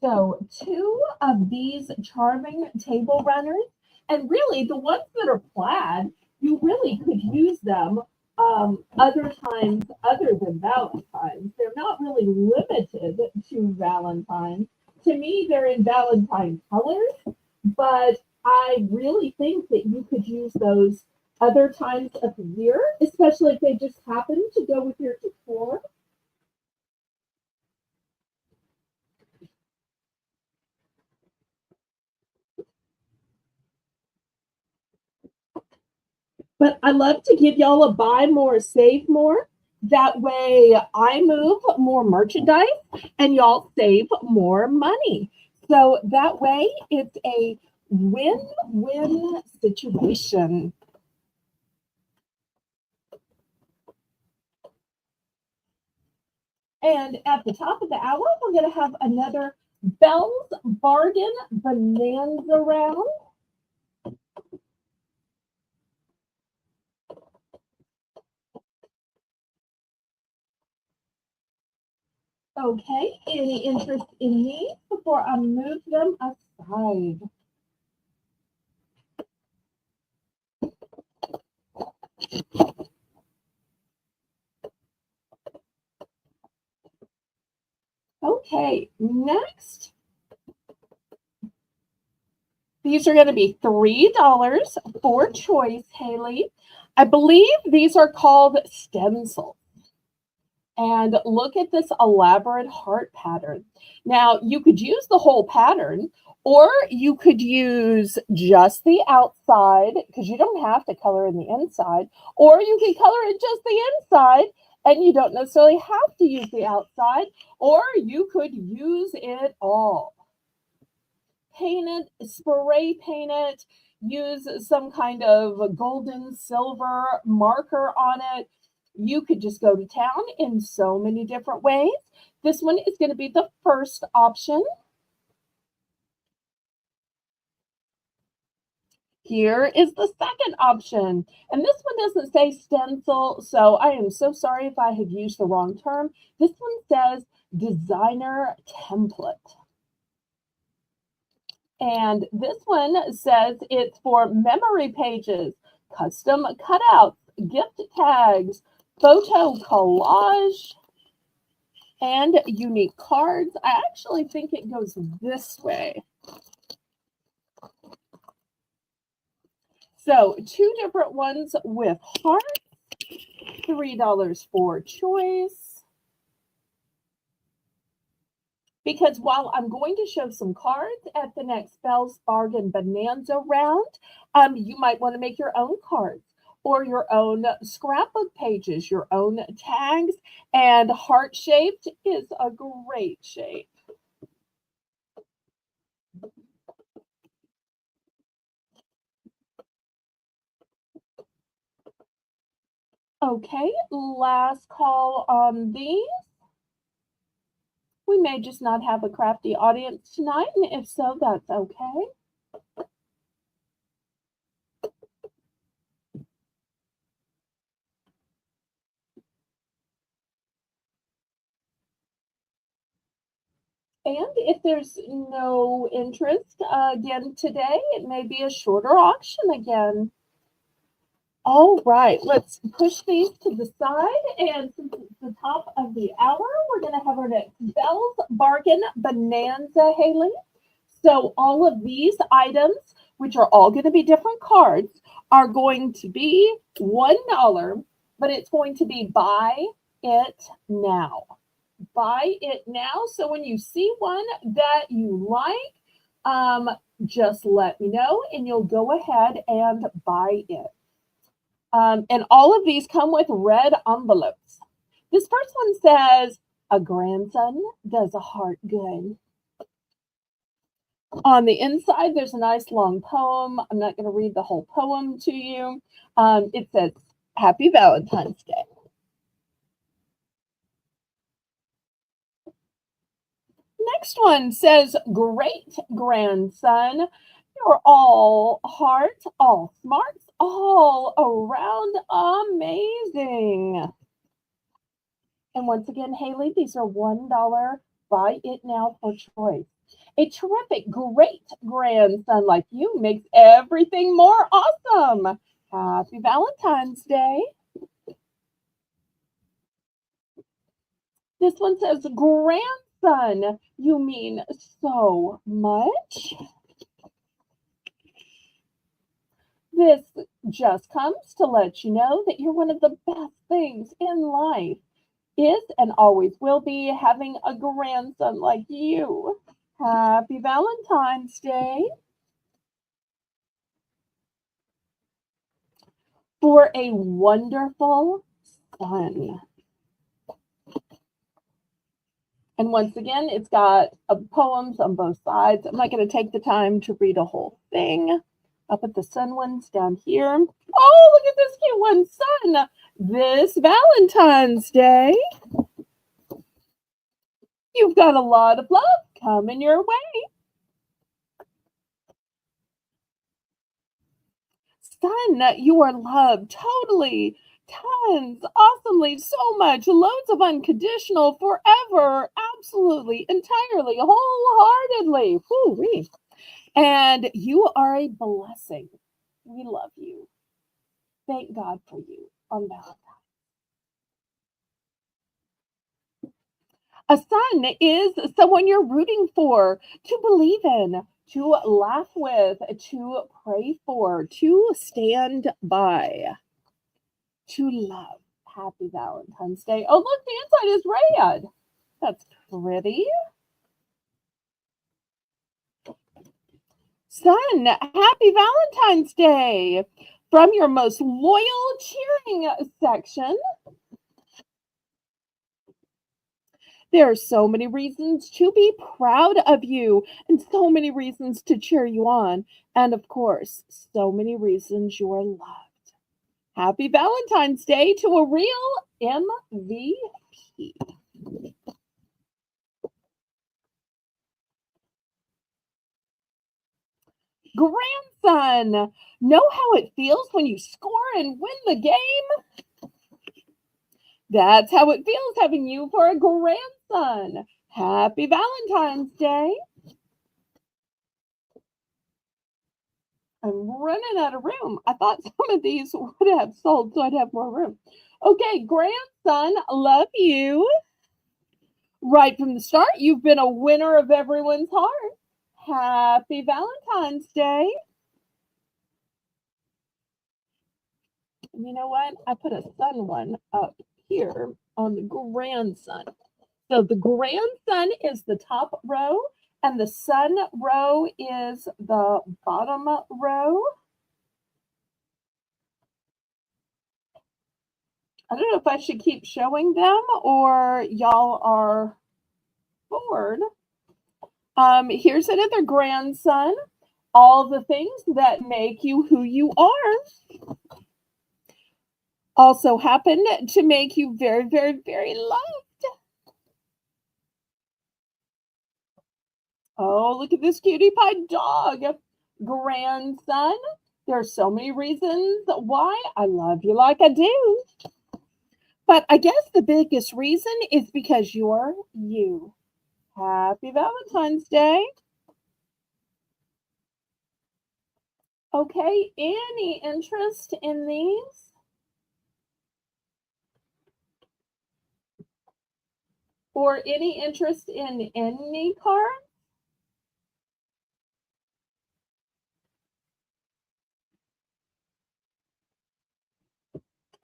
So, two of these charming table runners, and really the ones that are plaid, you really could use them other times other than Valentine's. They're not really limited to Valentine's. To me, they're in Valentine colors, but I really think that you could use those other times of the year, especially if they just happen to go with your decor. But I love to give y'all a buy more, save more. That way I move more merchandise and y'all save more money. So that way it's a win-win situation. And at the top of the hour, we're going to have another Belle's Bargain Bonanza round. Okay, any interest in these before I move them aside? Next, these are going to be $3 for choice, Haley. I believe these are called stencils. And look at this elaborate heart pattern. Now, you could use the whole pattern, or you could use just the outside, because you don't have to color in the inside, or you can color in just the inside, and you don't necessarily have to use the outside, or you could use it all. Paint it, spray paint it, use some kind of golden silver marker on it. You could just go to town in so many different ways. This one is going to be the first option. Here is the second option. And this one doesn't say stencil, so I am so sorry if I have used the wrong term. This one says designer template. And this one says it's for memory pages, custom cutouts, gift tags, photo collage, and unique cards. I actually think it goes this way. So 2 different ones with hearts, $3 for choice. Because while I'm going to show some cards at the next Belle's Bargain Bonanza round, you might want to make your own cards or your own scrapbook pages, your own tags, and heart-shaped is a great shape. Okay, last call on these. We may just not have a crafty audience tonight, and if so, that's okay. And if there's no interest again today, it may be a shorter auction again. All right, let's push these to the side. And since it's the top of the hour, we're going to have our next Belle's Bargain Bonanza, Haley. So all of these items, which are all going to be different cards, are going to be $1, but it's going to be buy it now. Buy it now. So when you see one that you like, just let me know and you'll go ahead and buy it. And all of these come with red envelopes. This first one says, "A grandson does a heart good." On the inside, there's a nice long poem. I'm not going to read the whole poem to you. It says, "Happy Valentine's Day." Next one says, "Great grandson. You're all heart, all smarts, all around amazing." And once again, Haley, these are $1. Buy it now for choice. A terrific, great grandson like you makes everything more awesome. Happy Valentine's Day. This one says, "Grandson, you mean so much." This just comes to let you know that you're one of the best things in life is and always will be having a grandson like you. Happy Valentine's Day. For a wonderful son. And once again, it's got poems on both sides. I'm not going to take the time to read a whole thing. I'll put the sun ones down here. Oh, look at this cute one, son. This Valentine's Day, you've got a lot of love coming your way. Son, you are loved totally, tons, awesomely, so much, loads of unconditional, forever, absolutely, entirely, wholeheartedly. Woo-wee. And you are a blessing. We love you. Thank God for you on Valentine's. A son is someone you're rooting for, to believe in, to laugh with, to pray for, to stand by, to love. Happy Valentine's Day. Oh, look, the inside is red. That's pretty. Son, happy Valentine's Day. From your most loyal cheering section, there are so many reasons to be proud of you and so many reasons to cheer you on. And of course, so many reasons you're loved. Happy Valentine's Day to a real MVP. Grandson, know how it feels when you score and win the game? That's how it feels having you for a grandson. Happy Valentine's Day. I'm running out of room. I thought some of these would have sold so I'd have more room. Okay, grandson, love you. Right from the start, you've been a winner of everyone's heart. Happy Valentine's Day. And you know what? I put a son one up here on the grandson. So the grandson is the top row, and the son row is the bottom row. I don't know if I should keep showing them or y'all are bored. Here's another grandson. All the things that make you who you are also happen to make you very, very, very loved. Oh, look at this cutie pie dog. Grandson, there are so many reasons why I love you like I do. But I guess the biggest reason is because you're you. Happy Valentine's Day. Okay, any interest in these? Or any interest in any card?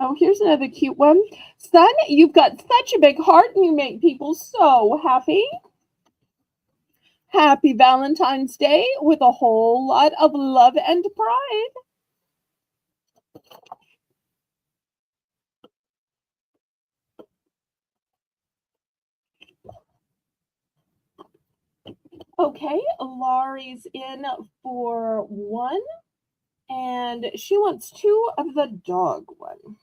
Oh, here's another cute one. Son, you've got such a big heart and you make people so happy. Happy Valentine's Day with a whole lot of love and pride. Okay, Laurie's in for one, and she wants two of the dog one.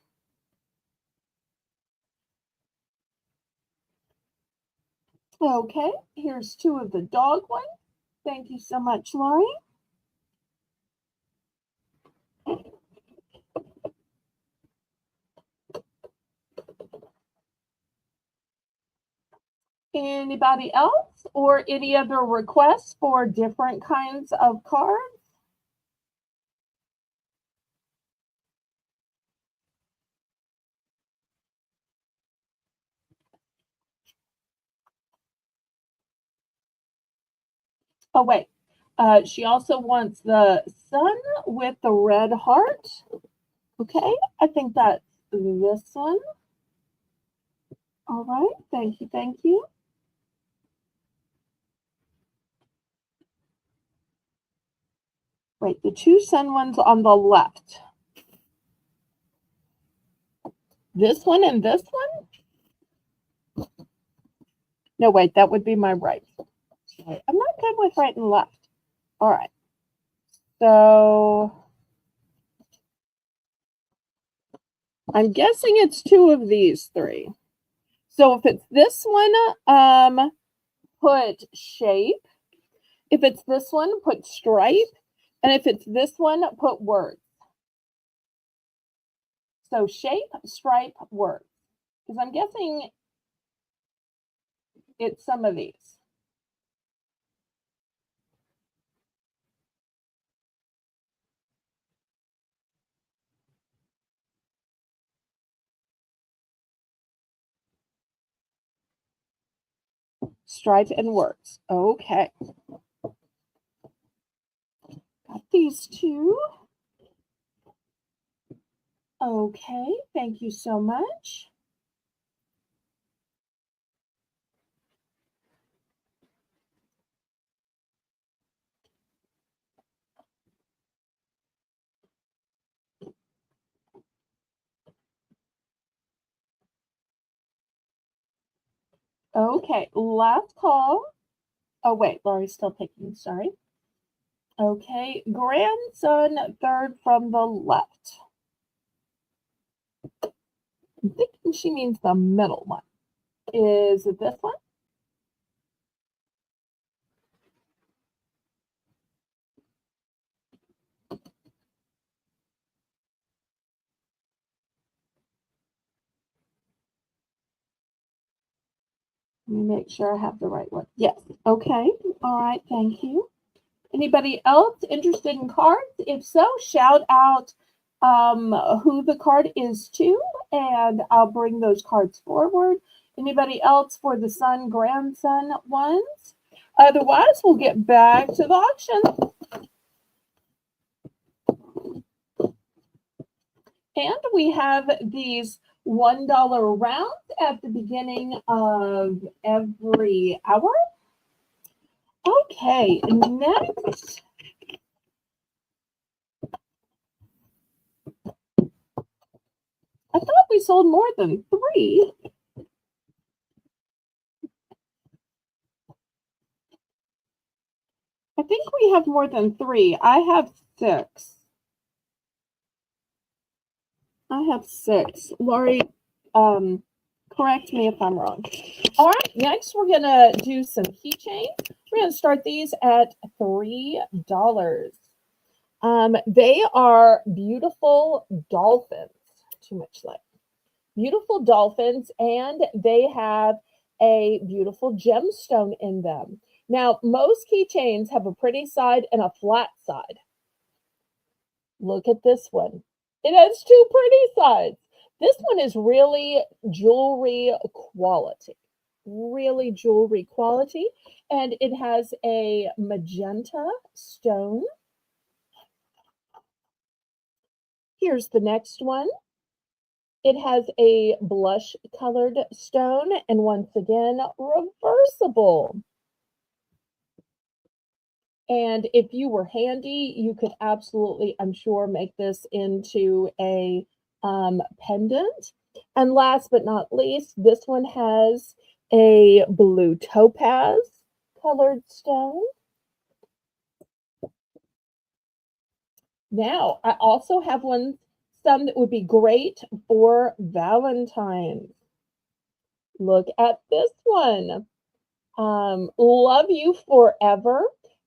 Okay, here's two of the dog one. Thank you so much, Laurie. Anybody else or any other requests for different kinds of cards? Oh, wait. She also wants the sun with the red heart. Okay, I think that's this one. All right, thank you, thank you. Wait, the two sun ones on the left. This one and this one? No, wait, that would be my right. Sorry, I'm not good with right and left. All right. So I'm guessing it's two of these three. So if it's this one, put shape. If it's this one, put stripe. And if it's this one, put words. So shape, stripe, words. Because I'm guessing it's some of these. Strive and works. Okay. Got these two. Okay. Thank you so much. Okay. Last call. Oh, wait. Laurie's still picking. Sorry. Okay. Grandson, third from the left. I'm thinking she means the middle one. Is it this one? Let me make sure I have the right one. Yes. Okay. All right. Thank you. Anybody else interested in cards? If so, shout out who the card is to, and I'll bring those cards forward. Anybody else for the son, grandson ones? Otherwise, we'll get back to the auction. And we have these $1 rounds at the beginning of every hour. Okay, next. I thought we sold more than 3. I think we have more than 3. I have 6. I have 6. Lori, correct me if I'm wrong. All right, next we're gonna do some keychains. We're gonna start these at $3. They are beautiful dolphins. Too much light. Beautiful dolphins, and they have a beautiful gemstone in them. Now, most keychains have a pretty side and a flat side. Look at this one. It has 2 pretty sides. This one is really jewelry quality. Really jewelry quality. And it has a magenta stone. Here's the next one. It has a blush colored stone, and once again, reversible. And if you were handy, you could absolutely, I'm sure, make this into a pendant. And last but not least, this one has a blue topaz colored stone. Now, I also have some that would be great for Valentine's. Look at this one. Love you forever.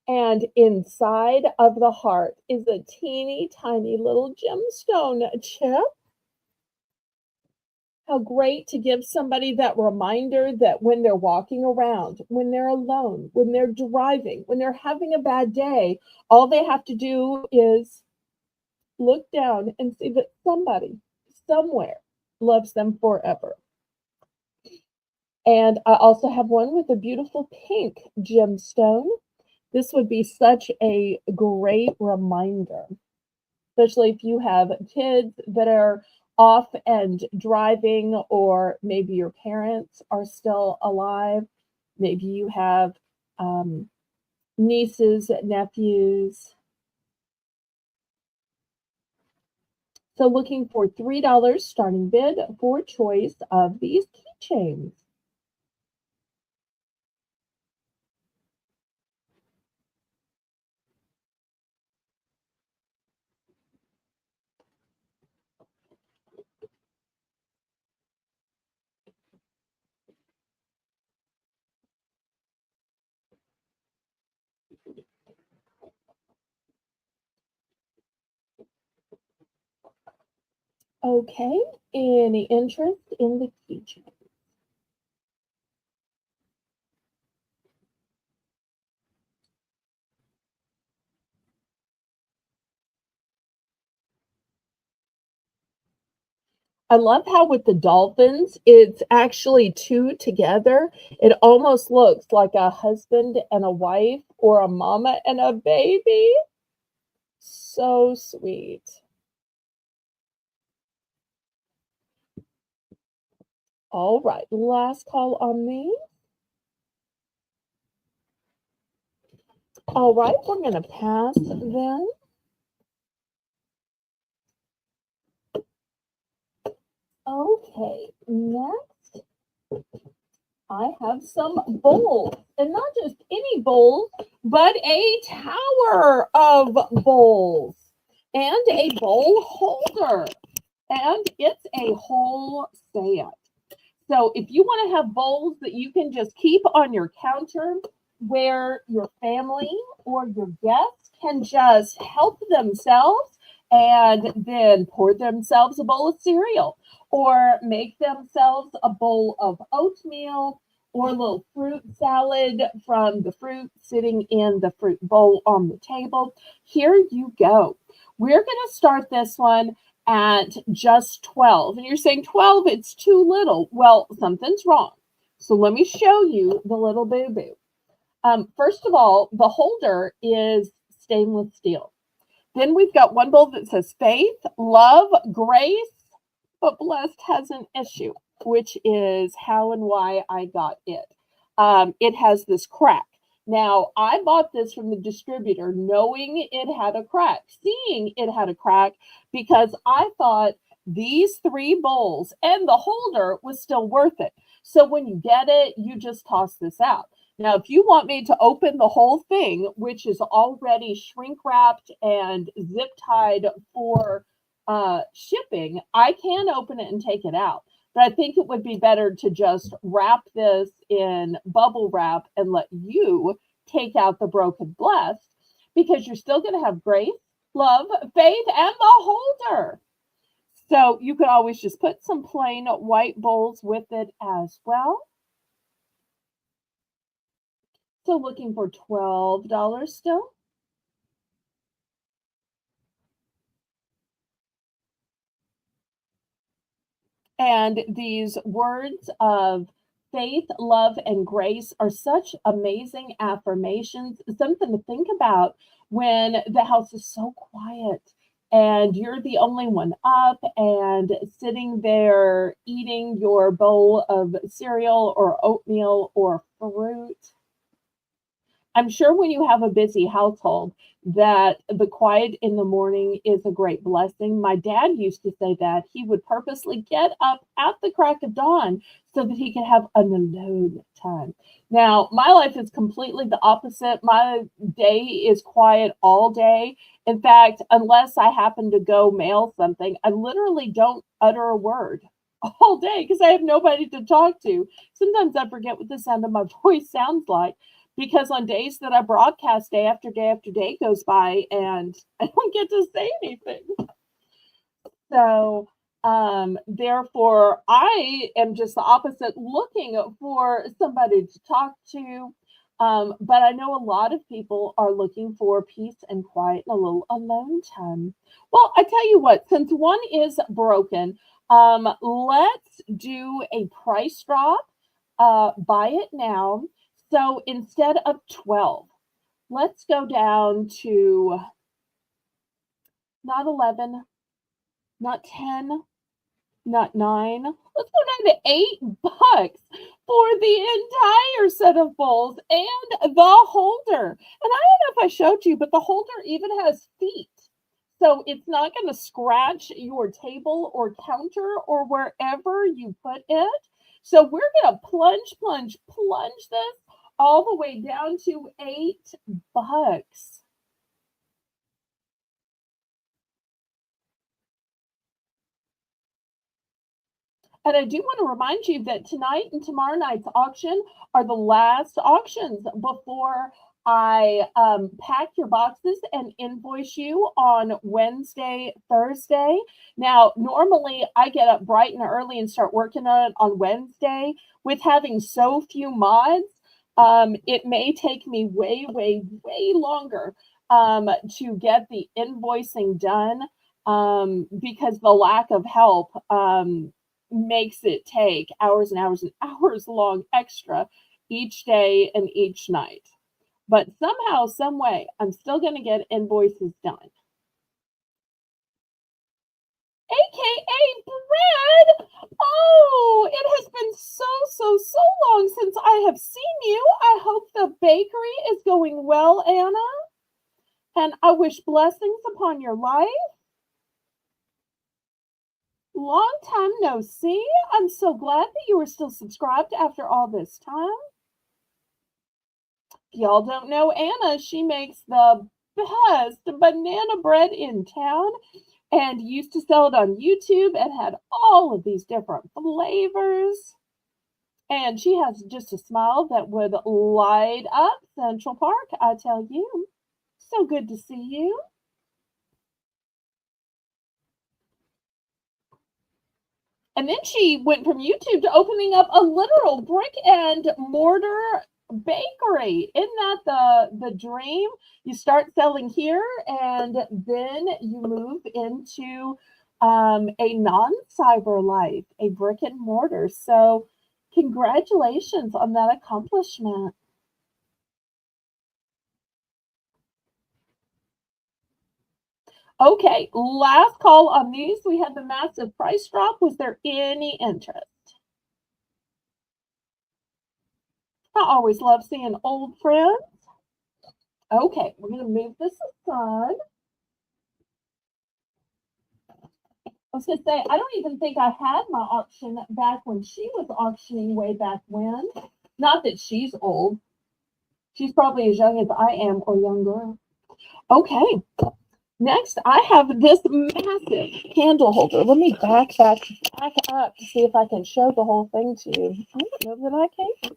And inside of the heart is a teeny tiny little gemstone chip. How great to give somebody that reminder that when they're walking around, when they're alone, when they're driving, when they're having a bad day, all they have to do is look down and see that somebody somewhere loves them forever. And I also have one with a beautiful pink gemstone. This would be such a great reminder, especially if you have kids that are off and driving, or maybe your parents are still alive. Maybe you have nieces, nephews. So looking for $3 starting bid for choice of these keychains. Okay, any interest in the keychain? I love how with the dolphins, it's actually 2 together. It almost looks like a husband and a wife or a mama and a baby. So sweet. All right, last call on me. All right, we're gonna pass then. Okay, next I have some bowls, and not just any bowls, but a tower of bowls and a bowl holder, and it's a whole set. So if you want to have bowls that you can just keep on your counter where your family or your guests can just help themselves and then pour themselves a bowl of cereal or make themselves a bowl of oatmeal or a little fruit salad from the fruit sitting in the fruit bowl on the table. Here you go. We're going to start this one at just 12. And you're saying 12, it's too little. Well, something's wrong. So let me show you the little boo-boo. First of all, the holder is stainless steel. Then we've got one bowl that says faith, love, grace, but blessed has an issue, which is how and why I got it. It has this crack. Now, I bought this from the distributor knowing it had a crack, seeing it had a crack, because I thought these 3 bowls and the holder was still worth it. So when you get it, you just toss this out. Now, if you want me to open the whole thing, which is already shrink wrapped and zip tied for shipping, I can open it and take it out. But I think it would be better to just wrap this in bubble wrap and let you take out the broken blessed, because you're still going to have grace, love, faith, and the holder. So you could always just put some plain white bowls with it as well. So looking for $12 still. And these words of faith, love, and grace are such amazing affirmations, something to think about when the house is so quiet and you're the only one up and sitting there eating your bowl of cereal or oatmeal or fruit. I'm sure when you have a busy household that the quiet in the morning is a great blessing. My dad used to say that he would purposely get up at the crack of dawn so that he could have an alone time. Now, my life is completely the opposite. My day is quiet all day. In fact, unless I happen to go mail something, I literally don't utter a word all day because I have nobody to talk to. Sometimes I forget what the sound of my voice sounds like, because on days that I broadcast, day after day after day goes by and I don't get to say anything. So, therefore, I am just the opposite, looking for somebody to talk to. But I know a lot of people are looking for peace and quiet and a little alone time. Well, I tell you what, since one is broken, let's do a price drop. Buy it now. So instead of 12, let's go down to not 11, not 10, not 9. Let's go down to $8 for the entire set of bowls and the holder. And I don't know if I showed you, but the holder even has feet. So it's not going to scratch your table or counter or wherever you put it. So we're going to plunge this all the way down to $8. And I do want to remind you that tonight and tomorrow night's auction are the last auctions before I pack your boxes and invoice you on Wednesday, Thursday. Now, normally I get up bright and early and start working on it on Wednesday. With having so few mods, it may take me way longer to get the invoicing done. because the lack of help makes it take hours and hours and hours long extra each day and each night. But somehow, some way, I'm still going to get invoices done. AKA Brad. Oh, it has been so long since I have seen you. I hope the bakery is going well, Anna. And I wish blessings upon your life. Long time no see. I'm so glad that you were still subscribed after all this time. If y'all don't know Anna, she makes the best banana bread in town and used to sell it on YouTube and had all of these different flavors. And she has just a smile that would light up Central Park, I tell you. So good to see you. And then she went from YouTube to opening up a literal brick and mortar bakery. Isn't that the dream? You start selling here and then you move into a non-cyber life, a brick and mortar. So congratulations on that accomplishment. Okay, last call on these. We had the massive price drop. Was there any interest? I always love seeing old friends. Okay, we're going to move this aside. I was going to say, I don't even think I had my auction back when she was auctioning way back when. Not that she's old. She's probably as young as I am or younger. Okay, next I have this massive candle holder. Let me back up to see if I can show the whole thing to you. I don't know that I can.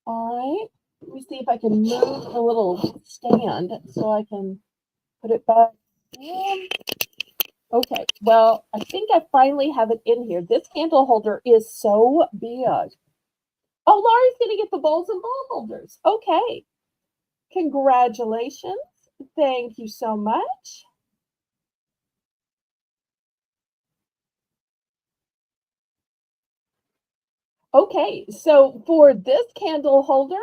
All right, let me see if I can move the little stand so I can put it back. Okay, well, I think I finally have it in here. This candle holder is so big. Oh, Laurie's going to get the bowls and bowl holders. Okay, congratulations. Thank you so much. Okay, so for this candle holder,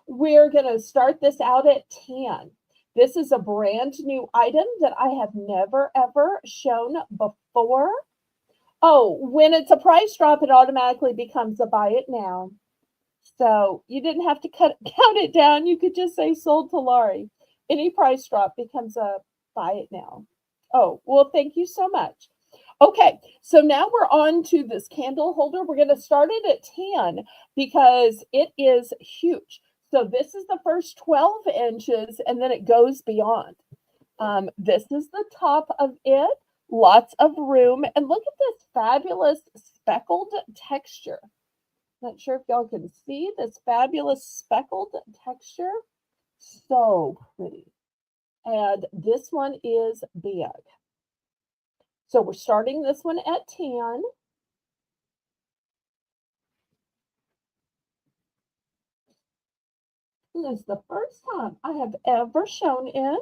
we're going to start this out at 10. This is a brand new item that I have never ever shown before. Oh, when it's a price drop, it automatically becomes a buy it now. So you didn't have to count it down. You could just say sold to Laurie. Any price drop becomes a buy it now. Oh, well, thank you so much. Okay, so now we're on to this candle holder. We're going to start it at 10 because it is huge. So this is the first 12 inches and then it goes beyond. This is the top of it. Lots of room. And look at this fabulous speckled texture. Not sure if y'all can see this fabulous speckled texture. So pretty. And this one is big. So we're starting this one at 10. And this is the first time I have ever shown it.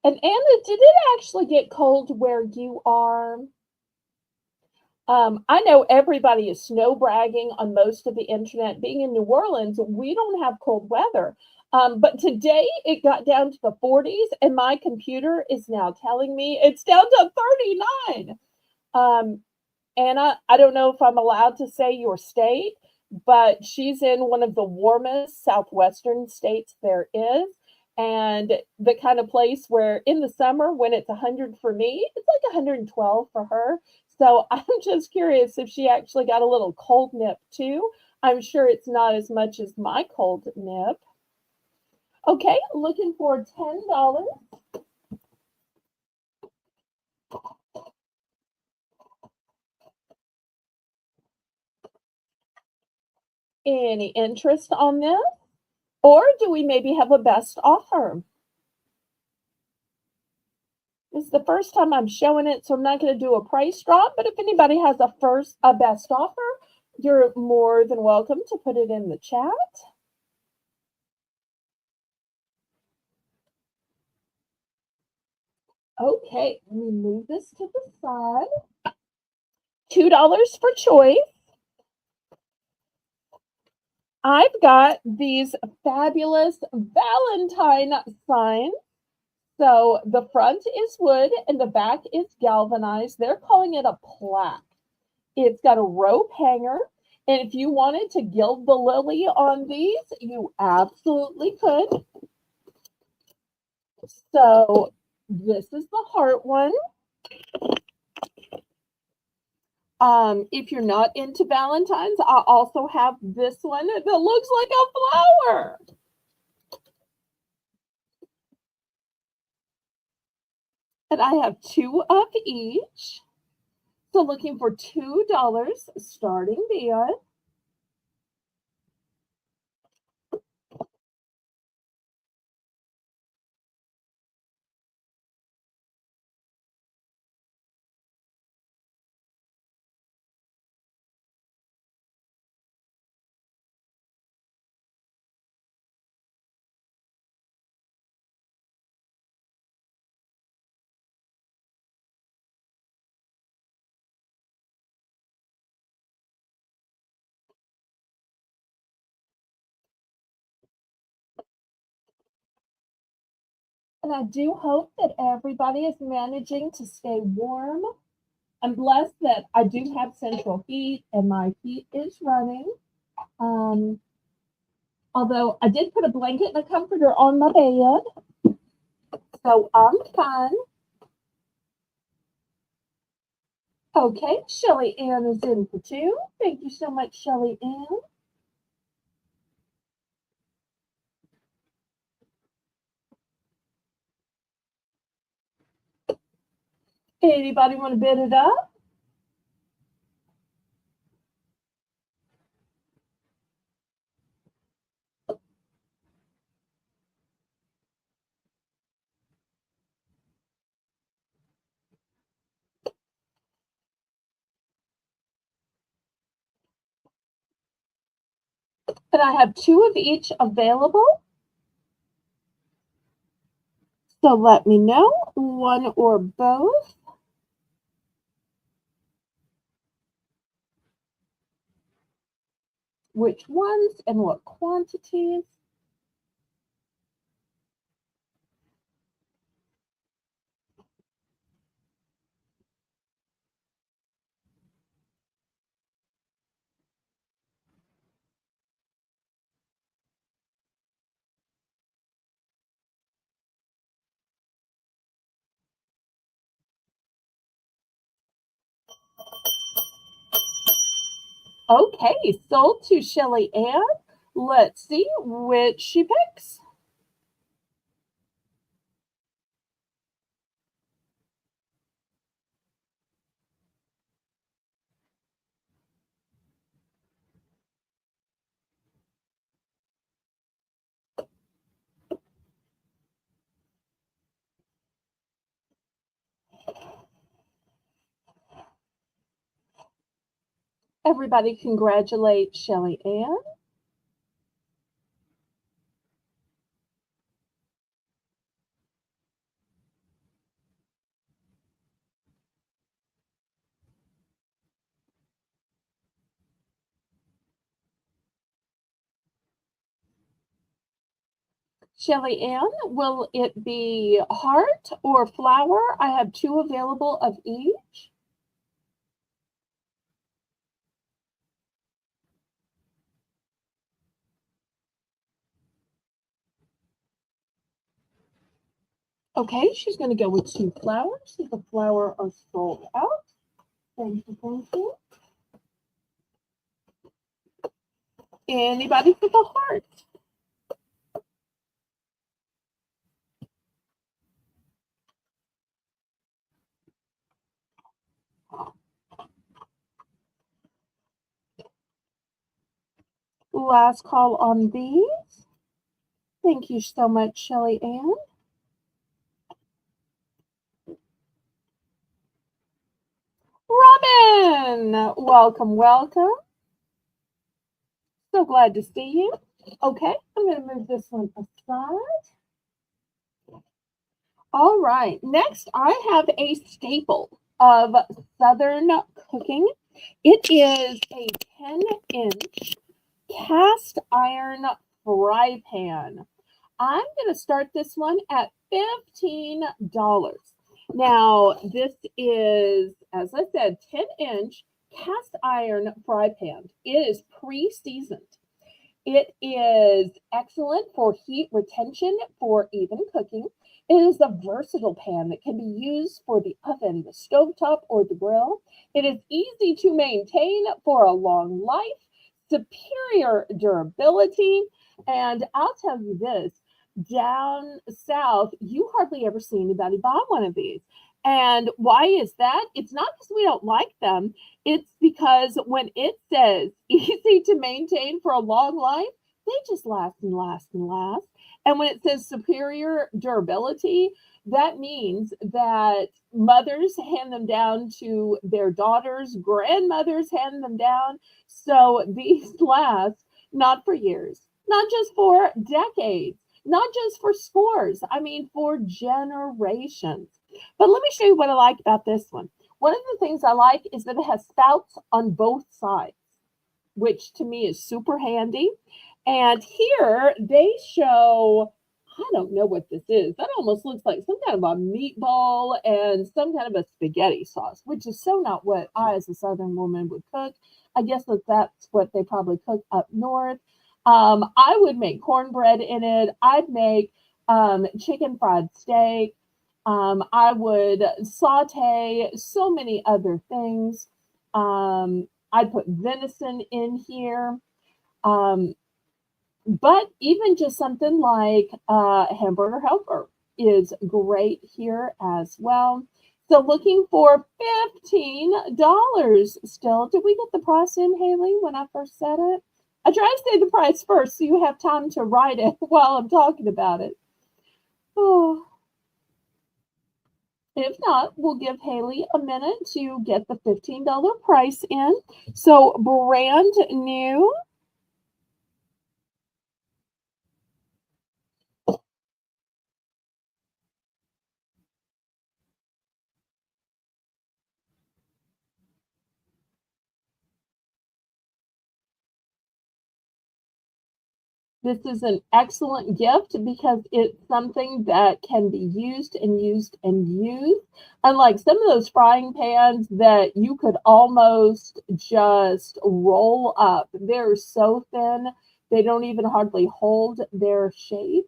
And Anna, did it actually get cold where you are? I know everybody is snow bragging on most of the internet. Being in New Orleans, we don't have cold weather. But today it got down to the 40s, and my computer is now telling me it's down to 39. Anna, I don't know if I'm allowed to say your state, but she's in one of the warmest southwestern states there is. And the kind of place where in the summer, when it's 100 for me, it's like 112 for her. So I'm just curious if she actually got a little cold nip too. I'm sure it's not as much as my cold nip. Okay, looking for $10. Any interest on this? Or do we maybe have a best offer? This is the first time I'm showing it, so I'm not going to do a price drop. But if anybody has a best offer, you're more than welcome to put it in the chat. Okay, let me move this to the side. $2 for choice. I've got these fabulous Valentine signs. So the front is wood and the back is galvanized. They're calling it a plaque. It's got a rope hanger. And if you wanted to gild the lily on these, you absolutely could. So this is the heart one. If you're not into Valentine's, I also have this one that looks like a flower. And I have two of each. So looking for $2 starting bid. And I do hope that everybody is managing to stay warm. I'm blessed that I do have central heat and my heat is running. Although I did put a blanket and a comforter on my bed, so I'm fine. Okay, Shelly Ann is in for two. Thank you so much, Shelly Ann. Anybody want to bid it up? And I have two of each available. So let me know, one or both. Which ones and what quantities. Okay, sold to Shelly Ann. Let's see which she picks. Everybody congratulate Shelly Ann. Shelly Ann, will it be heart or flower? I have two available of each. Okay, she's going to go with two flowers. The flower are sold out. Thank you, thank you. Anybody for the heart? Last call on these. Thank you so much, Shelly Ann. Welcome, welcome. So glad to see you. Okay, I'm going to move this one aside. All right, next I have a staple of Southern cooking. It is a 10-inch cast iron fry pan. I'm going to start this one at $15. Now, this is, as I said, 10-inch cast iron fry pan. It is pre-seasoned. It is excellent for heat retention for even cooking. It is a versatile pan that can be used for the oven, the stovetop, or the grill. It is easy to maintain for a long life, superior durability, and I'll tell you this, down south, you hardly ever see anybody buy one of these. And why is that? It's not because we don't like them. It's because when it says easy to maintain for a long life, they just last and last and last. And when it says superior durability, that means that mothers hand them down to their daughters, grandmothers hand them down. So these last not for years, not just for decades, not just for scores, I mean for generations. But let me show you what I like about this one. One of the things I like is that it has spouts on both sides, which to me is super handy. And here they show, I don't know what this is. That almost looks like some kind of a meatball and some kind of a spaghetti sauce, which is so not what I, as a Southern woman, would cook. I guess that's what they probably cook up north. I would make cornbread in it. I'd make chicken fried steak. I would saute so many other things. I'd put venison in here. Um, but even just something like hamburger helper is great here as well. So looking for $15 still. Did we get the price in, Haley, when I first said it? I try to say the price first so you have time to write it while I'm talking about it. Oh. If not, we'll give Haley a minute to get the $15 price in. So brand new. This is an excellent gift because it's something that can be used and used and used. Unlike some of those frying pans that you could almost just roll up, they're so thin, they don't even hardly hold their shape.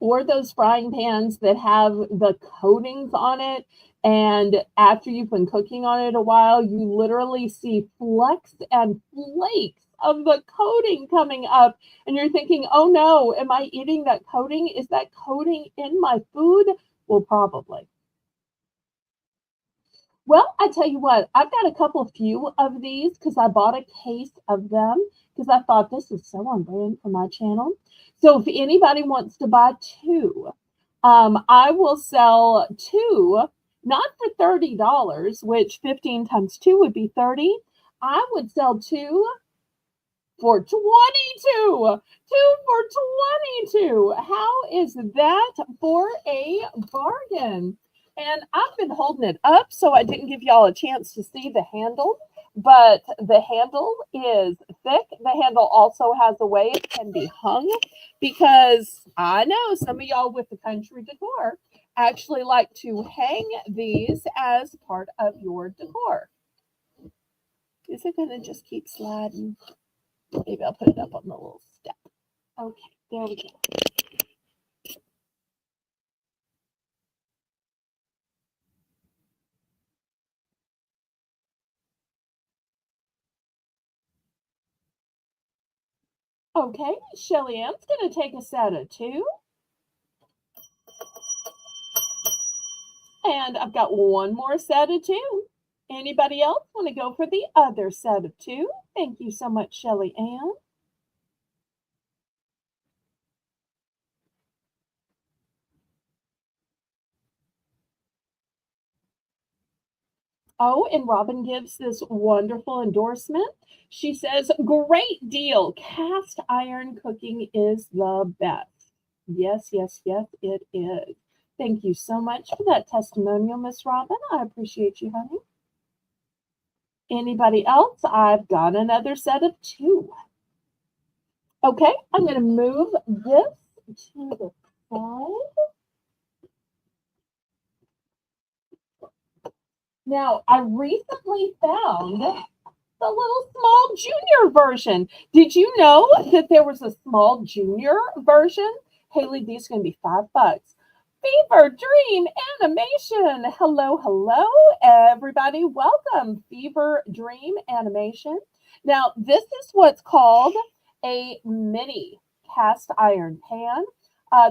Or those frying pans that have the coatings on it. And after you've been cooking on it a while, you literally see flecks and flakes of the coating coming up. And you're thinking, oh no, am I eating that coating? Is that coating in my food? Well, probably. Well, I tell you what, I've got a couple few of these because I bought a case of them because I thought this is so on brand for my channel. So if anybody wants to buy two, I will sell two, not for $30, which 15 times two would be 30. I would sell two for 22. Two for 22. How is that for a bargain? And I've been holding it up so I didn't give y'all a chance to see the handle, but the handle is thick. The handle also has a way it can be hung because I know some of y'all with the country decor actually like to hang these as part of your decor. Is it going to just keep sliding? Maybe I'll put it up on the little step. Okay, there we go. Okay, Shelly Ann's going to take a set of two. And I've got one more set of two. Anybody else want to go for the other set of two? Thank you so much, Shelly Ann. Oh, and Robin gives this wonderful endorsement. She says, "Great deal. Cast iron cooking is the best." Yes, yes, yes, it is. Thank you so much for that testimonial, Miss Robin. I appreciate you, honey. Anybody else? I've got another set of two. Okay, I'm going to move this to the side. Now, I recently found the little small junior version. Did you know that there was a small junior version? Haley, these are going to be $5. Fever Dream Animation. Hello, hello, everybody. Welcome, Fever Dream Animation. Now, this is what's called a mini cast iron pan.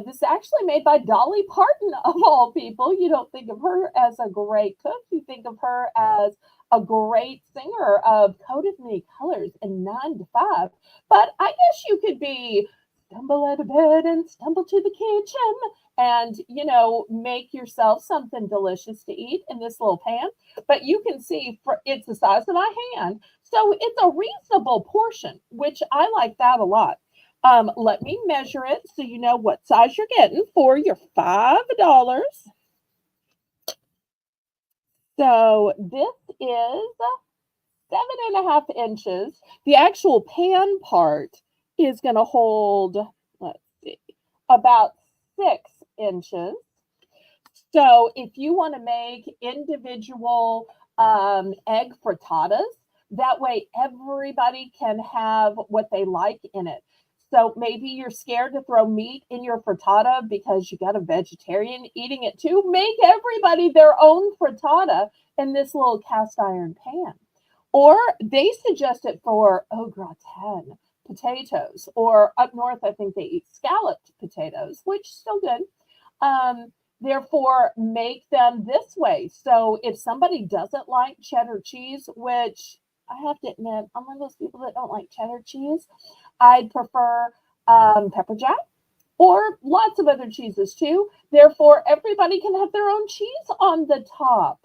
This is actually made by Dolly Parton, of all people. You don't think of her as a great cook. You think of her as a great singer of Coat of Many Colors and 9 to 5. But I guess you could be stumble out of bed and stumble to the kitchen and, make yourself something delicious to eat in this little pan. But you can see it's the size of my hand. So it's a reasonable portion, which I like that a lot. Let me measure it so you know what size you're getting for your $5. So this is 7.5 inches. The actual pan part is going to hold, let's see, about 6 inches. So if you want to make individual egg frittatas, that way everybody can have what they like in it. So maybe you're scared to throw meat in your frittata because you got a vegetarian eating it too. Make everybody their own frittata in this little cast iron pan. Or they suggest it for au gratin potatoes, or up north, I think they eat scalloped potatoes, which is still good. Therefore, make them this way. So if somebody doesn't like cheddar cheese, which I have to admit, I'm one of those people that don't like cheddar cheese, I'd prefer pepper jack or lots of other cheeses too. Therefore, everybody can have their own cheese on the top.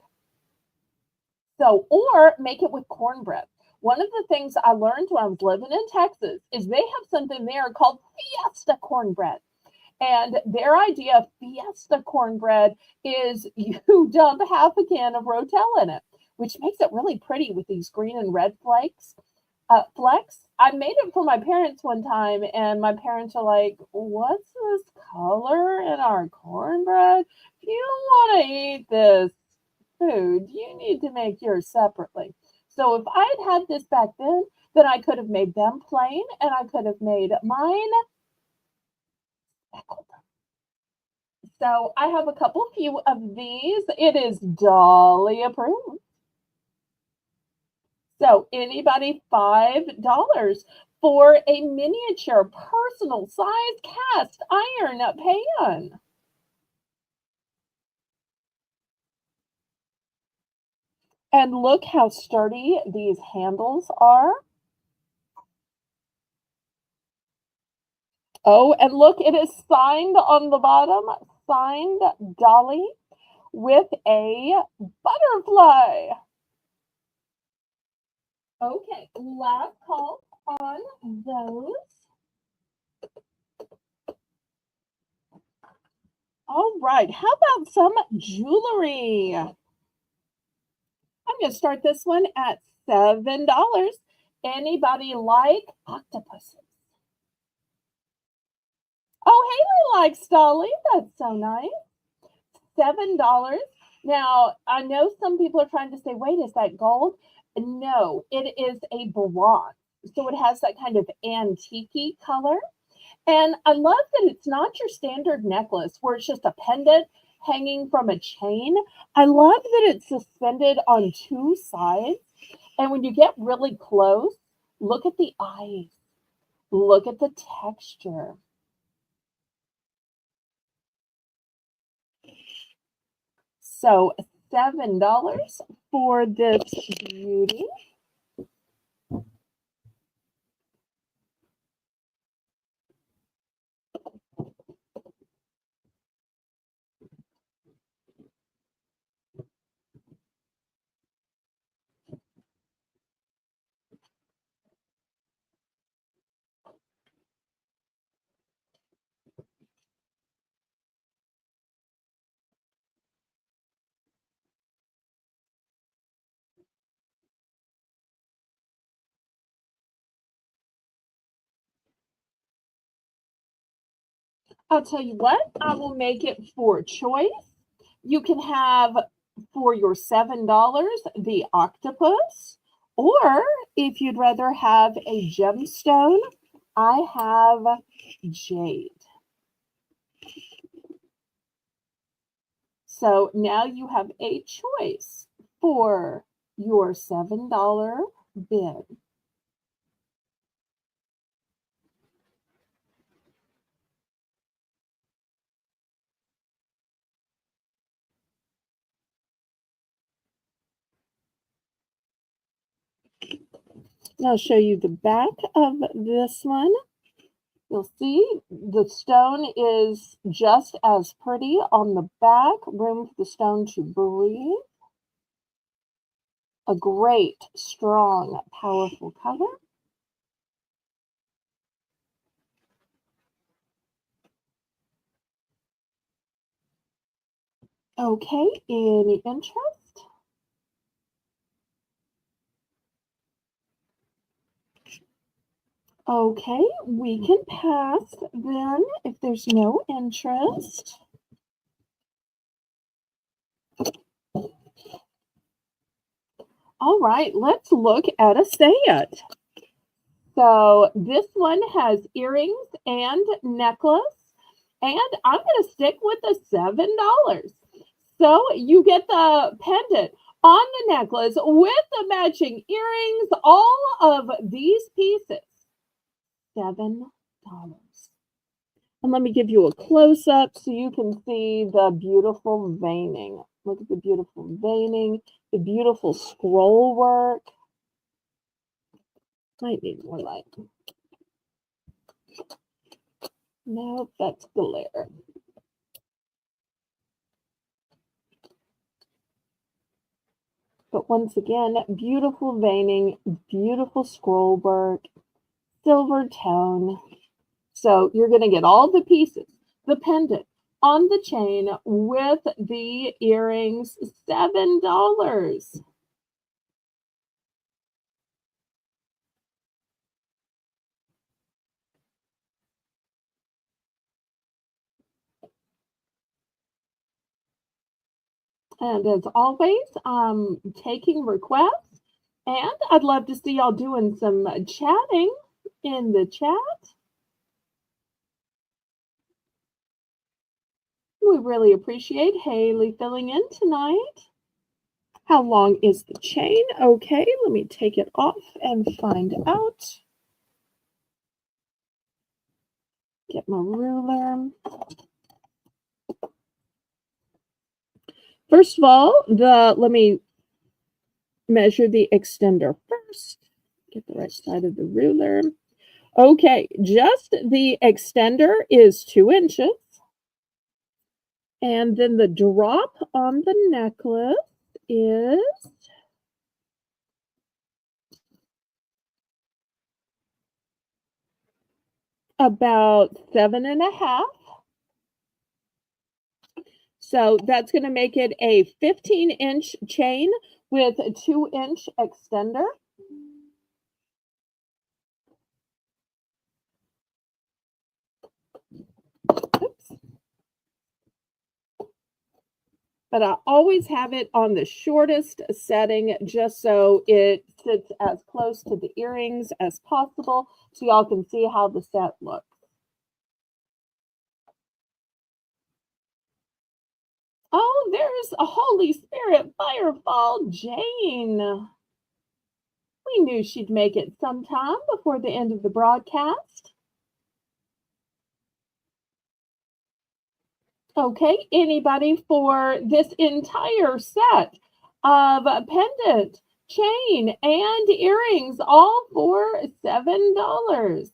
So, or make it with cornbread. One of the things I learned when I was living in Texas is they have something there called Fiesta cornbread. And their idea of Fiesta cornbread is you dump half a can of Rotel in it, which makes it really pretty with these green and red flakes. Flecks. I made it for my parents one time, and my parents are like, "What's this color in our cornbread? If you don't want to eat this food, you need to make yours separately." So if I had had this back then I could have made them plain, and I could have made mine speckled. So I have a couple few of these. It is Dolly approved. So anybody $5 for a miniature personal size cast iron pan. And look how sturdy these handles are. Oh, and look, it is signed on the bottom, signed Dolly with a butterfly. Okay, last call on those. All right, how about some jewelry? I'm going to start this one at $7. Anybody like octopuses? Oh, Haley likes Dolly. That's so nice. $7. Now, I know some people are trying to say, wait, is that gold? No, it is a bronze. So it has that kind of antique color. And I love that it's not your standard necklace where it's just a pendant hanging from a chain. I love that it's suspended on two sides. And when you get really close, look at the eyes, look at the texture. So $7 for this beauty. I'll tell you what, I will make it for choice. You can have for your $7 the octopus, or if you'd rather have a gemstone, I have jade. So now you have a choice for your $7 bid. I'll show you the back of this one. You'll see the stone is just as pretty on the back, room for the stone to breathe. A great, strong, powerful color. Okay, any interest? Okay, we can pass then if there's no interest. All right, let's look at a set. So this one has earrings and necklace, and I'm going to stick with the $7. So you get the pendant on the necklace with the matching earrings, all of these pieces, $7. And let me give you a close-up so you can see the beautiful veining. Look at the beautiful veining, the beautiful scroll work. Might need more light. No, that's glare. But once again, beautiful veining, beautiful scroll work, silver tone. So you're going to get all the pieces, the pendant on the chain with the earrings, $7. And as always, I'm taking requests, and I'd love to see y'all doing some chatting in the chat. We really appreciate Haley filling in tonight. How long is the chain? Okay, let me take it off and find out. Get my ruler. First of all, let me measure the extender first. Get the right side of the ruler. Okay, just the extender is 2 inches. And then the drop on the necklace is about 7.5. So that's going to make it a 15-inch chain with a 2-inch extender. Oops. But I always have it on the shortest setting just so it sits as close to the earrings as possible so y'all can see how the set looks. Oh, there's a Holy Spirit Firefall Jane. We knew she'd make it sometime before the end of the broadcast. Okay, anybody for this entire set of pendant, chain, and earrings, all for $7?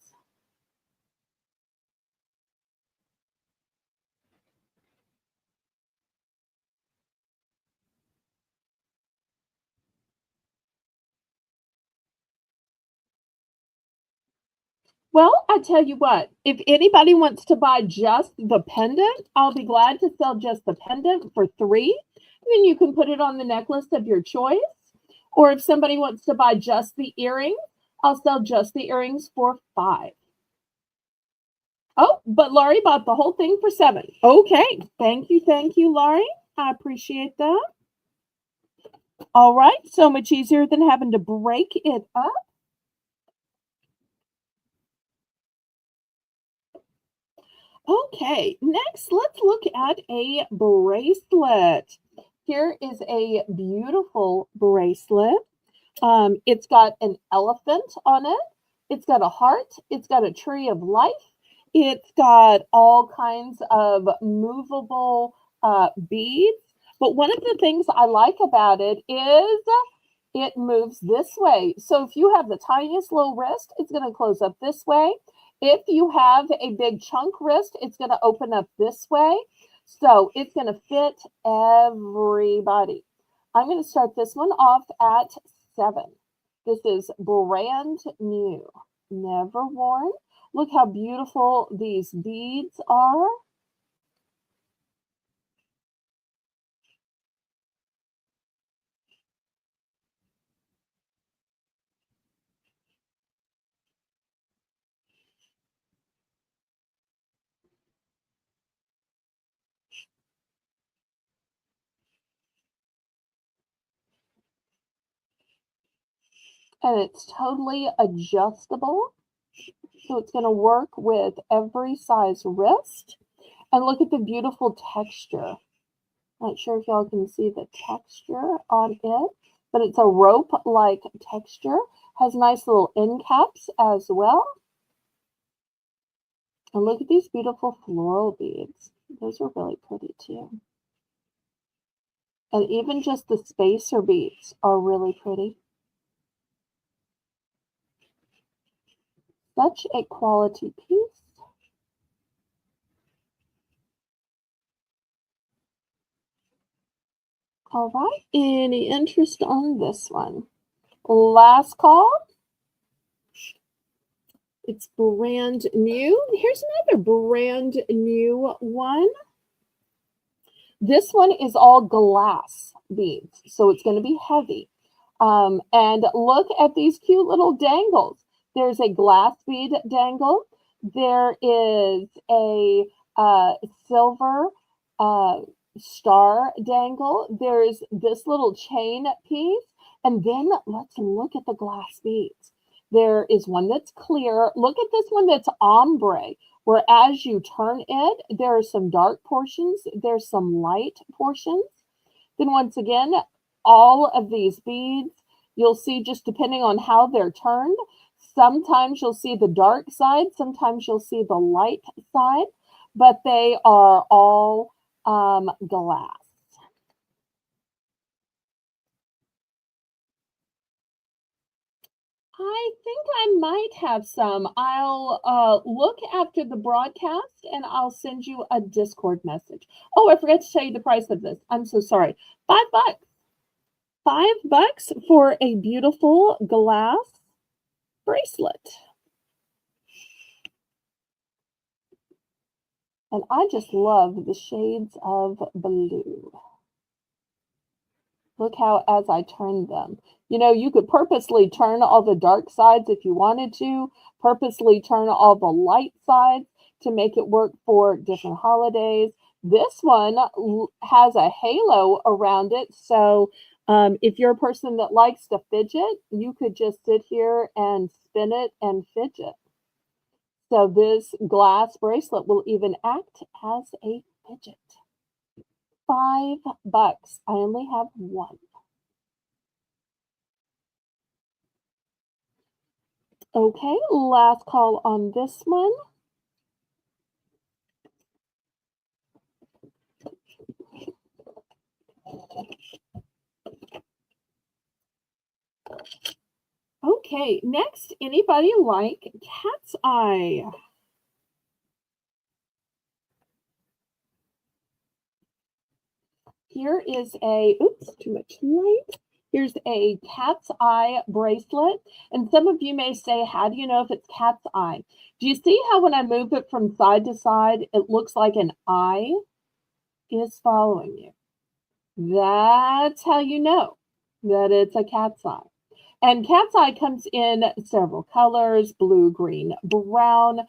Well, I tell you what, if anybody wants to buy just the pendant, I'll be glad to sell just the pendant for $3. Then you can put it on the necklace of your choice. Or if somebody wants to buy just the earrings, I'll sell just the earrings for $5. Oh, but Laurie bought the whole thing for 7. Okay. Thank you, Laurie. I appreciate that. All right. So much easier than having to break it up. Okay. Next, let's look at a bracelet. Here is a beautiful bracelet. It's got an elephant on it. It's got a heart. It's got a tree of life. It's got all kinds of movable beads. But one of the things I like about it is it moves this way. So if you have the tiniest little wrist, it's going to close up this way. If you have a big chunk wrist, it's going to open up this way. So it's going to fit everybody. I'm going to start this one off at 7. This is brand new, never worn. Look how beautiful these beads are. And it's totally adjustable. So it's going to work with every size wrist. And look at the beautiful texture. Not sure if y'all can see the texture on it, but it's a rope-like texture. Has nice little end caps as well. And look at these beautiful floral beads. Those are really pretty too. And even just the spacer beads are really pretty. Such a quality piece. All right, any interest on this one? Last call. It's brand new. Here's another brand new one. This one is all glass beads, so it's going to be heavy. And look at these cute little dangles. There's a glass bead dangle. There is a silver star dangle. There's this little chain piece. And then let's look at the glass beads. There is one that's clear. Look at this one that's ombre, where as you turn it, there are some dark portions, there's some light portions. Then once again, all of these beads, you'll see just depending on how they're turned. Sometimes you'll see the dark side, sometimes you'll see the light side, but they are all glass. I think I might have some. I'll look after the broadcast and I'll send you a Discord message. Oh, I forgot to tell you the price of this. I'm so sorry. $5. $5 for a beautiful glass bracelet. And I just love the shades of blue. Look how as I turn them. You know, you could purposely turn all the dark sides if you wanted to, purposely turn all the light sides to make it work for different holidays. This one has a halo around it. So if you're a person that likes to fidget, you could just sit here and spin it and fidget. So this glass bracelet will even act as a fidget. $5. I only have one. Okay, last call on this one. Okay, next, anybody like cat's eye? Here is a, oops, too much light. Here's a cat's eye bracelet. And some of you may say, how do you know if it's cat's eye? Do you see how when I move it from side to side, it looks like an eye is following you? That's how you know that it's a cat's eye. And cat's eye comes in several colors, blue, green, brown.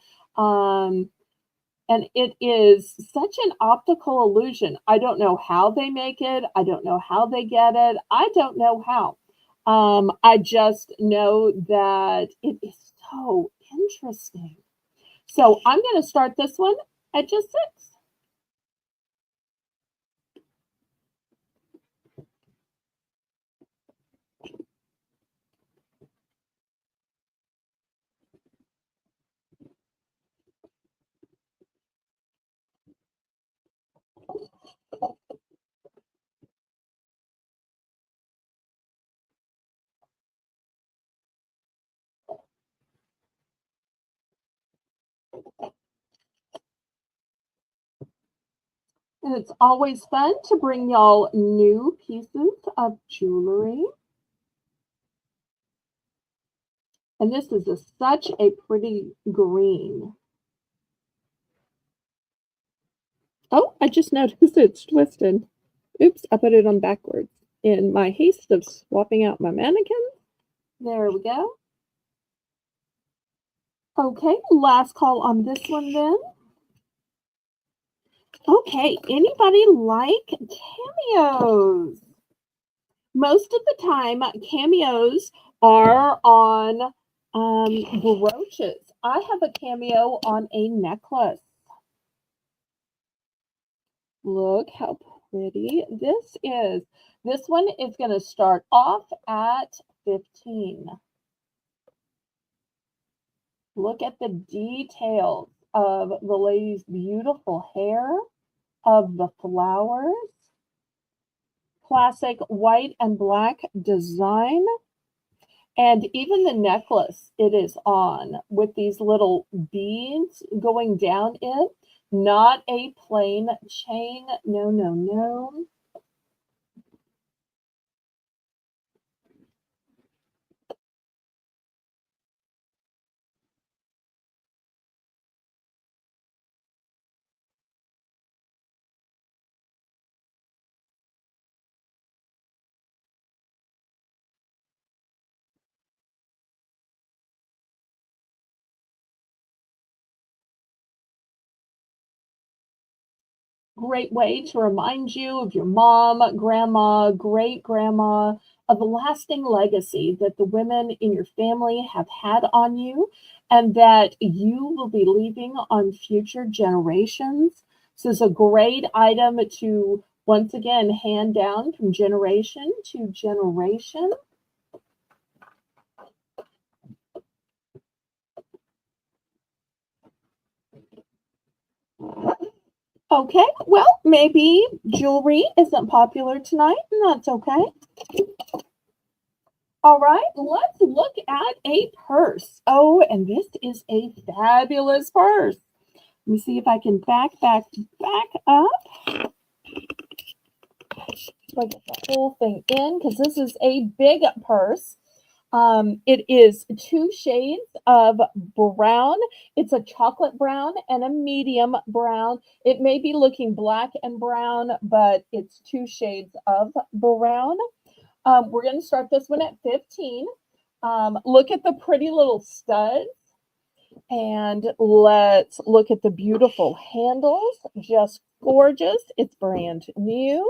and it is such an optical illusion. I don't know how they make it. I don't know how they get it. I don't know how. I just know that it is so interesting. So I'm going to start this one at just 6. And it's always fun to bring y'all new pieces of jewelry. And this is such a pretty green. Oh, I just noticed it's twisted. Oops, I put it on backwards in my haste of swapping out my mannequin. There we go. Okay, last call on this one then. Okay, anybody like cameos? Most of the time, cameos are on brooches. I have a cameo on a necklace. Look how pretty this is. This one is going to start off at 15. Look at the details of the lady's beautiful hair, of the flowers, classic white and black design, and even the necklace it is on with these little beads going down it. Not a plain chain. No, no, no. Great way to remind you of your mom, grandma, great grandma, of the lasting legacy that the women in your family have had on you and that you will be leaving on future generations. So it's a great item to once again hand down from generation to generation. Okay, well, maybe jewelry isn't popular tonight, and that's okay. All right, let's look at a purse. Oh, and this is a fabulous purse. Let me see if I can back up. Put the whole thing in because this is a big purse. It is 2 shades of brown. It's a chocolate brown and a medium brown. It may be looking black and brown, but it's 2 shades of brown. We're going to start this one at 15. Look at the pretty little studs. And let's look at the beautiful handles. Just gorgeous. It's brand new.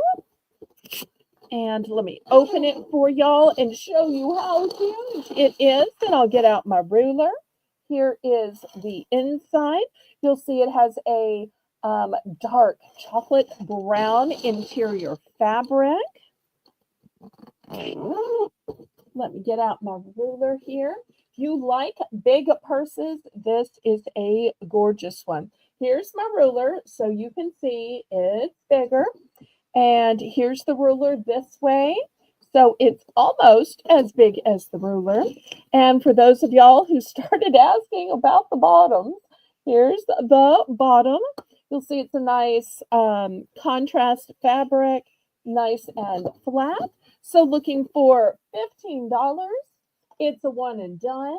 And let me open it for y'all and show you how huge it is. And I'll get out my ruler. Here is the inside. You'll see it has a dark chocolate brown interior fabric. Let me get out my ruler here. If you like big purses, this is a gorgeous one. Here's my ruler so you can see it's bigger. And here's the ruler this way. So it's almost as big as the ruler. And for those of y'all who started asking about the bottom, here's the bottom. You'll see it's a nice contrast fabric, nice and flat. So looking for $15. It's a one and done.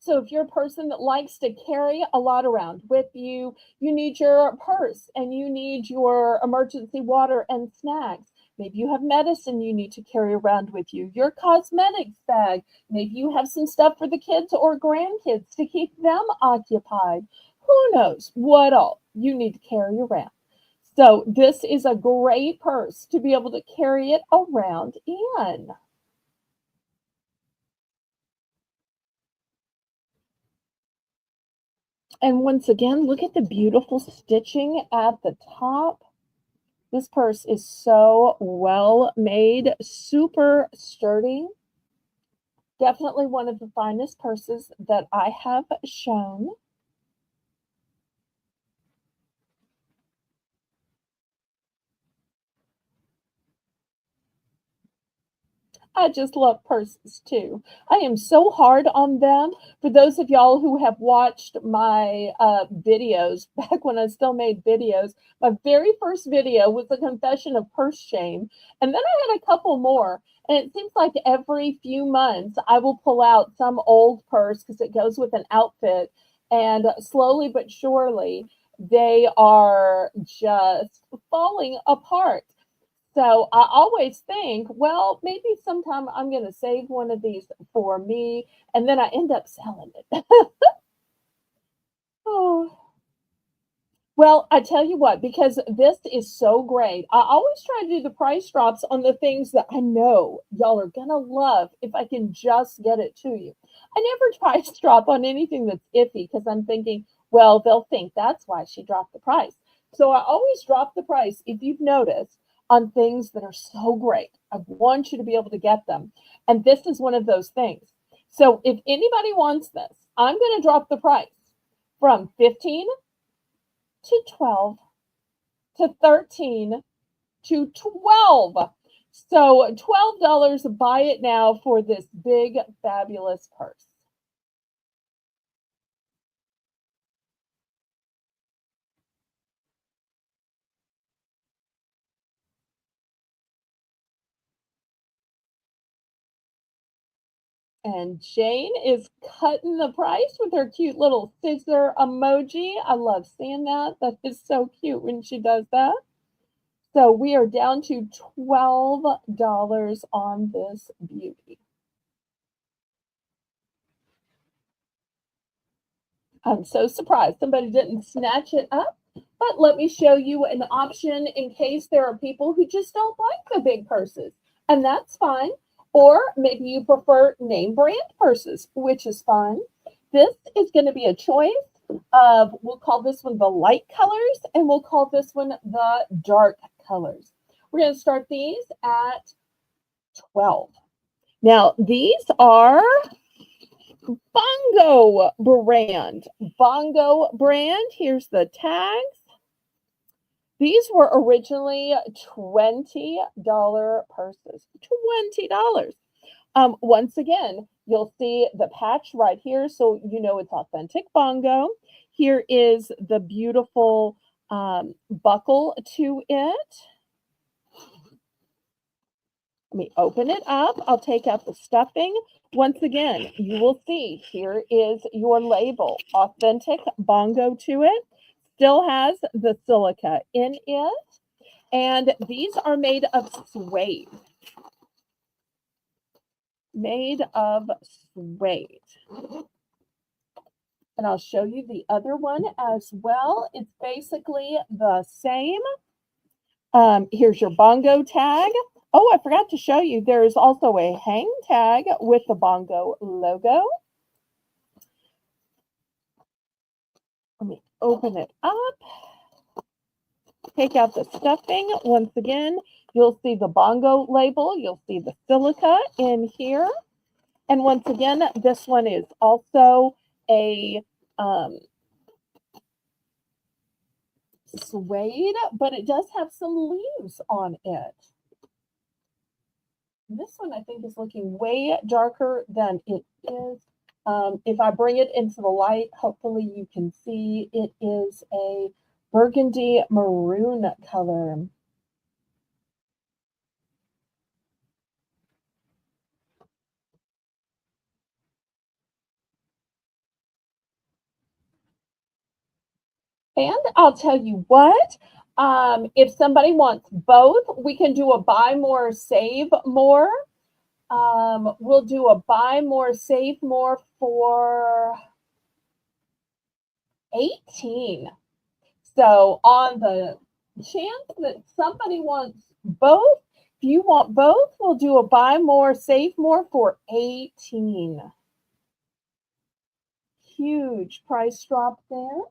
So if you're a person that likes to carry a lot around with you, you need your purse and you need your emergency water and snacks. Maybe you have medicine you need to carry around with you, your cosmetics bag. Maybe you have some stuff for the kids or grandkids to keep them occupied. Who knows what all you need to carry around. So, this is a great purse to be able to carry it around in. And once again, look at the beautiful stitching at the top. This purse is so well made, super sturdy. Definitely one of the finest purses that I have shown. I just love purses too. I am so hard on them. For those of y'all who have watched my videos back when I still made videos, my very first video was a confession of purse shame. And then I had a couple more. And it seems like every few months I will pull out some old purse because it goes with an outfit. And slowly but surely, they are just falling apart. So I always think, well, maybe sometime I'm going to save one of these for me, and then I end up selling it. Oh. Well, I tell you what, because this is so great, I always try to do the price drops on the things that I know y'all are gonna love if I can just get it to you. I never price drop on anything that's iffy because I'm thinking, well, they'll think that's why she dropped the price. So I always drop the price, if you've noticed, on things that are so great. I want you to be able to get them. And this is one of those things. So if anybody wants this, I'm going to drop the price from 15 to 12 to 13 to 12. So $12, buy it now for this big, fabulous purse. And Jane is cutting the price with her cute little scissor emoji. I love seeing that. That is so cute when she does that. So we are down to $12 on this beauty. I'm so surprised somebody didn't snatch it up. But let me show you an option in case there are people who just don't like the big purses, and that's fine. Or maybe you prefer name brand purses, which is fine. This is going to be a choice of, we'll call this one the light colors, and we'll call this one the dark colors. We're going to start these at 12. Now, these are Bongo brand. Bongo brand. Here's the tags. These were originally $20 purses. $20. Once again, you'll see the patch right here, so you know it's authentic Bongo. Here is the beautiful buckle to it. Let me open it up. I'll take out the stuffing. Once again, you will see here is your label. Authentic Bongo to it. Still has the silica in it. And these are made of suede. Made of suede. And I'll show you the other one as well. It's basically the same. Here's your Bongo tag. Oh, I forgot to show you, there is also a hang tag with the Bongo logo. Let me open it up. Take out the stuffing. Once again, you'll see the Bongo label. You'll see the silica in here. And once again, this one is also a suede, but it does have some leaves on it. This one I think is looking way darker than it is. If I bring it into the light, hopefully you can see it is a burgundy maroon color. And I'll tell you what, If somebody wants both, we can do a buy more, save more. We'll do a buy more, save more for 18. So on the chance that somebody wants both, if you want both, we'll do a buy more, save more for 18. Huge price drop there.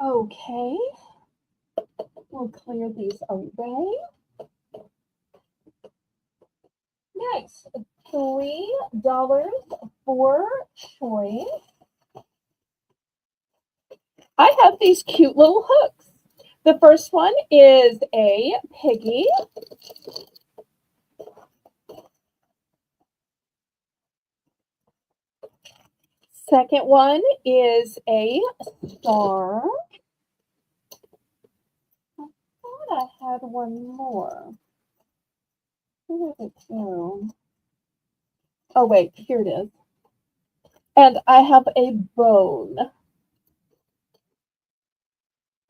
Okay, we'll clear these away. Next, $3 for choice. I have these cute little hooks. The first one is a piggy. Second one is a star. I thought I had one more. Where did it go? Oh, wait, here it is. And I have a bone.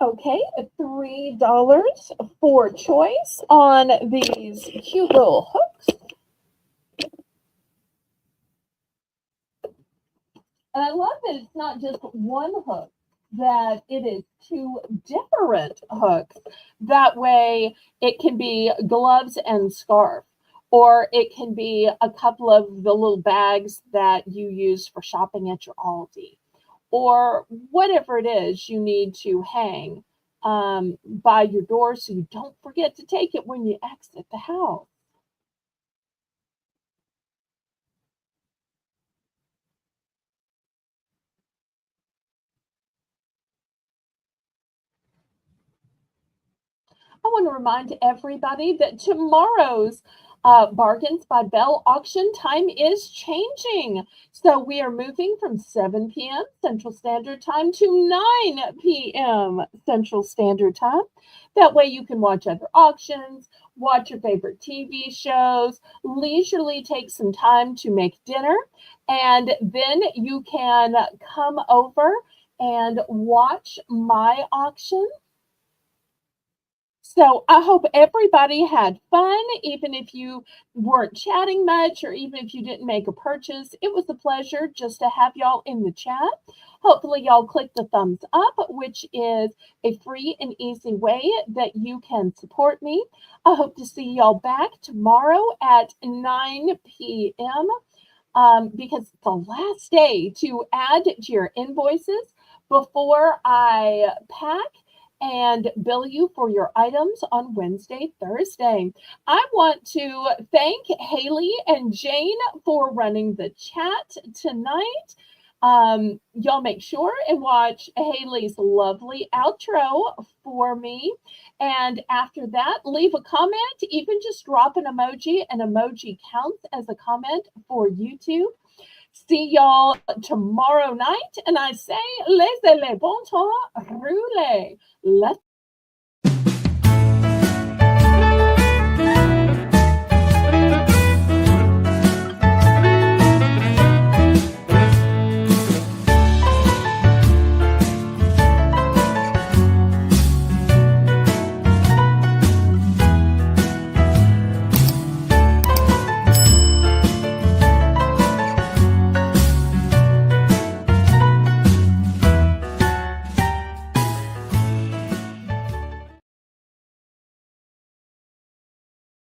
Okay, $3 for choice on these cute little hooks. And I love that it's not just one hook, that it is two different hooks. That way it can be gloves and scarf, or it can be a couple of the little bags that you use for shopping at your Aldi, or whatever it is you need to hang by your door so you don't forget to take it when you exit the house. I want to remind everybody that tomorrow's Bargains by Belle auction time is changing. So we are moving from 7 p.m. Central Standard Time to 9 p.m. Central Standard Time. That way you can watch other auctions, watch your favorite TV shows, leisurely take some time to make dinner, and then you can come over and watch my auction. So I hope everybody had fun, even if you weren't chatting much or even if you didn't make a purchase. It was a pleasure just to have y'all in the chat. Hopefully, y'all click the thumbs up, which is a free and easy way that you can support me. I hope to see y'all back tomorrow at 9 p.m. Because it's the last day to add to your invoices before I pack and bill you for your items on Wednesday, Thursday. I want to thank Haley and Jane for running the chat tonight. Y'all make sure and watch Haley's lovely outro for me. And after that, leave a comment, even just drop an emoji. An emoji counts as a comment for YouTube. See y'all tomorrow night. And I say, laissez les bon temps rouler. Let's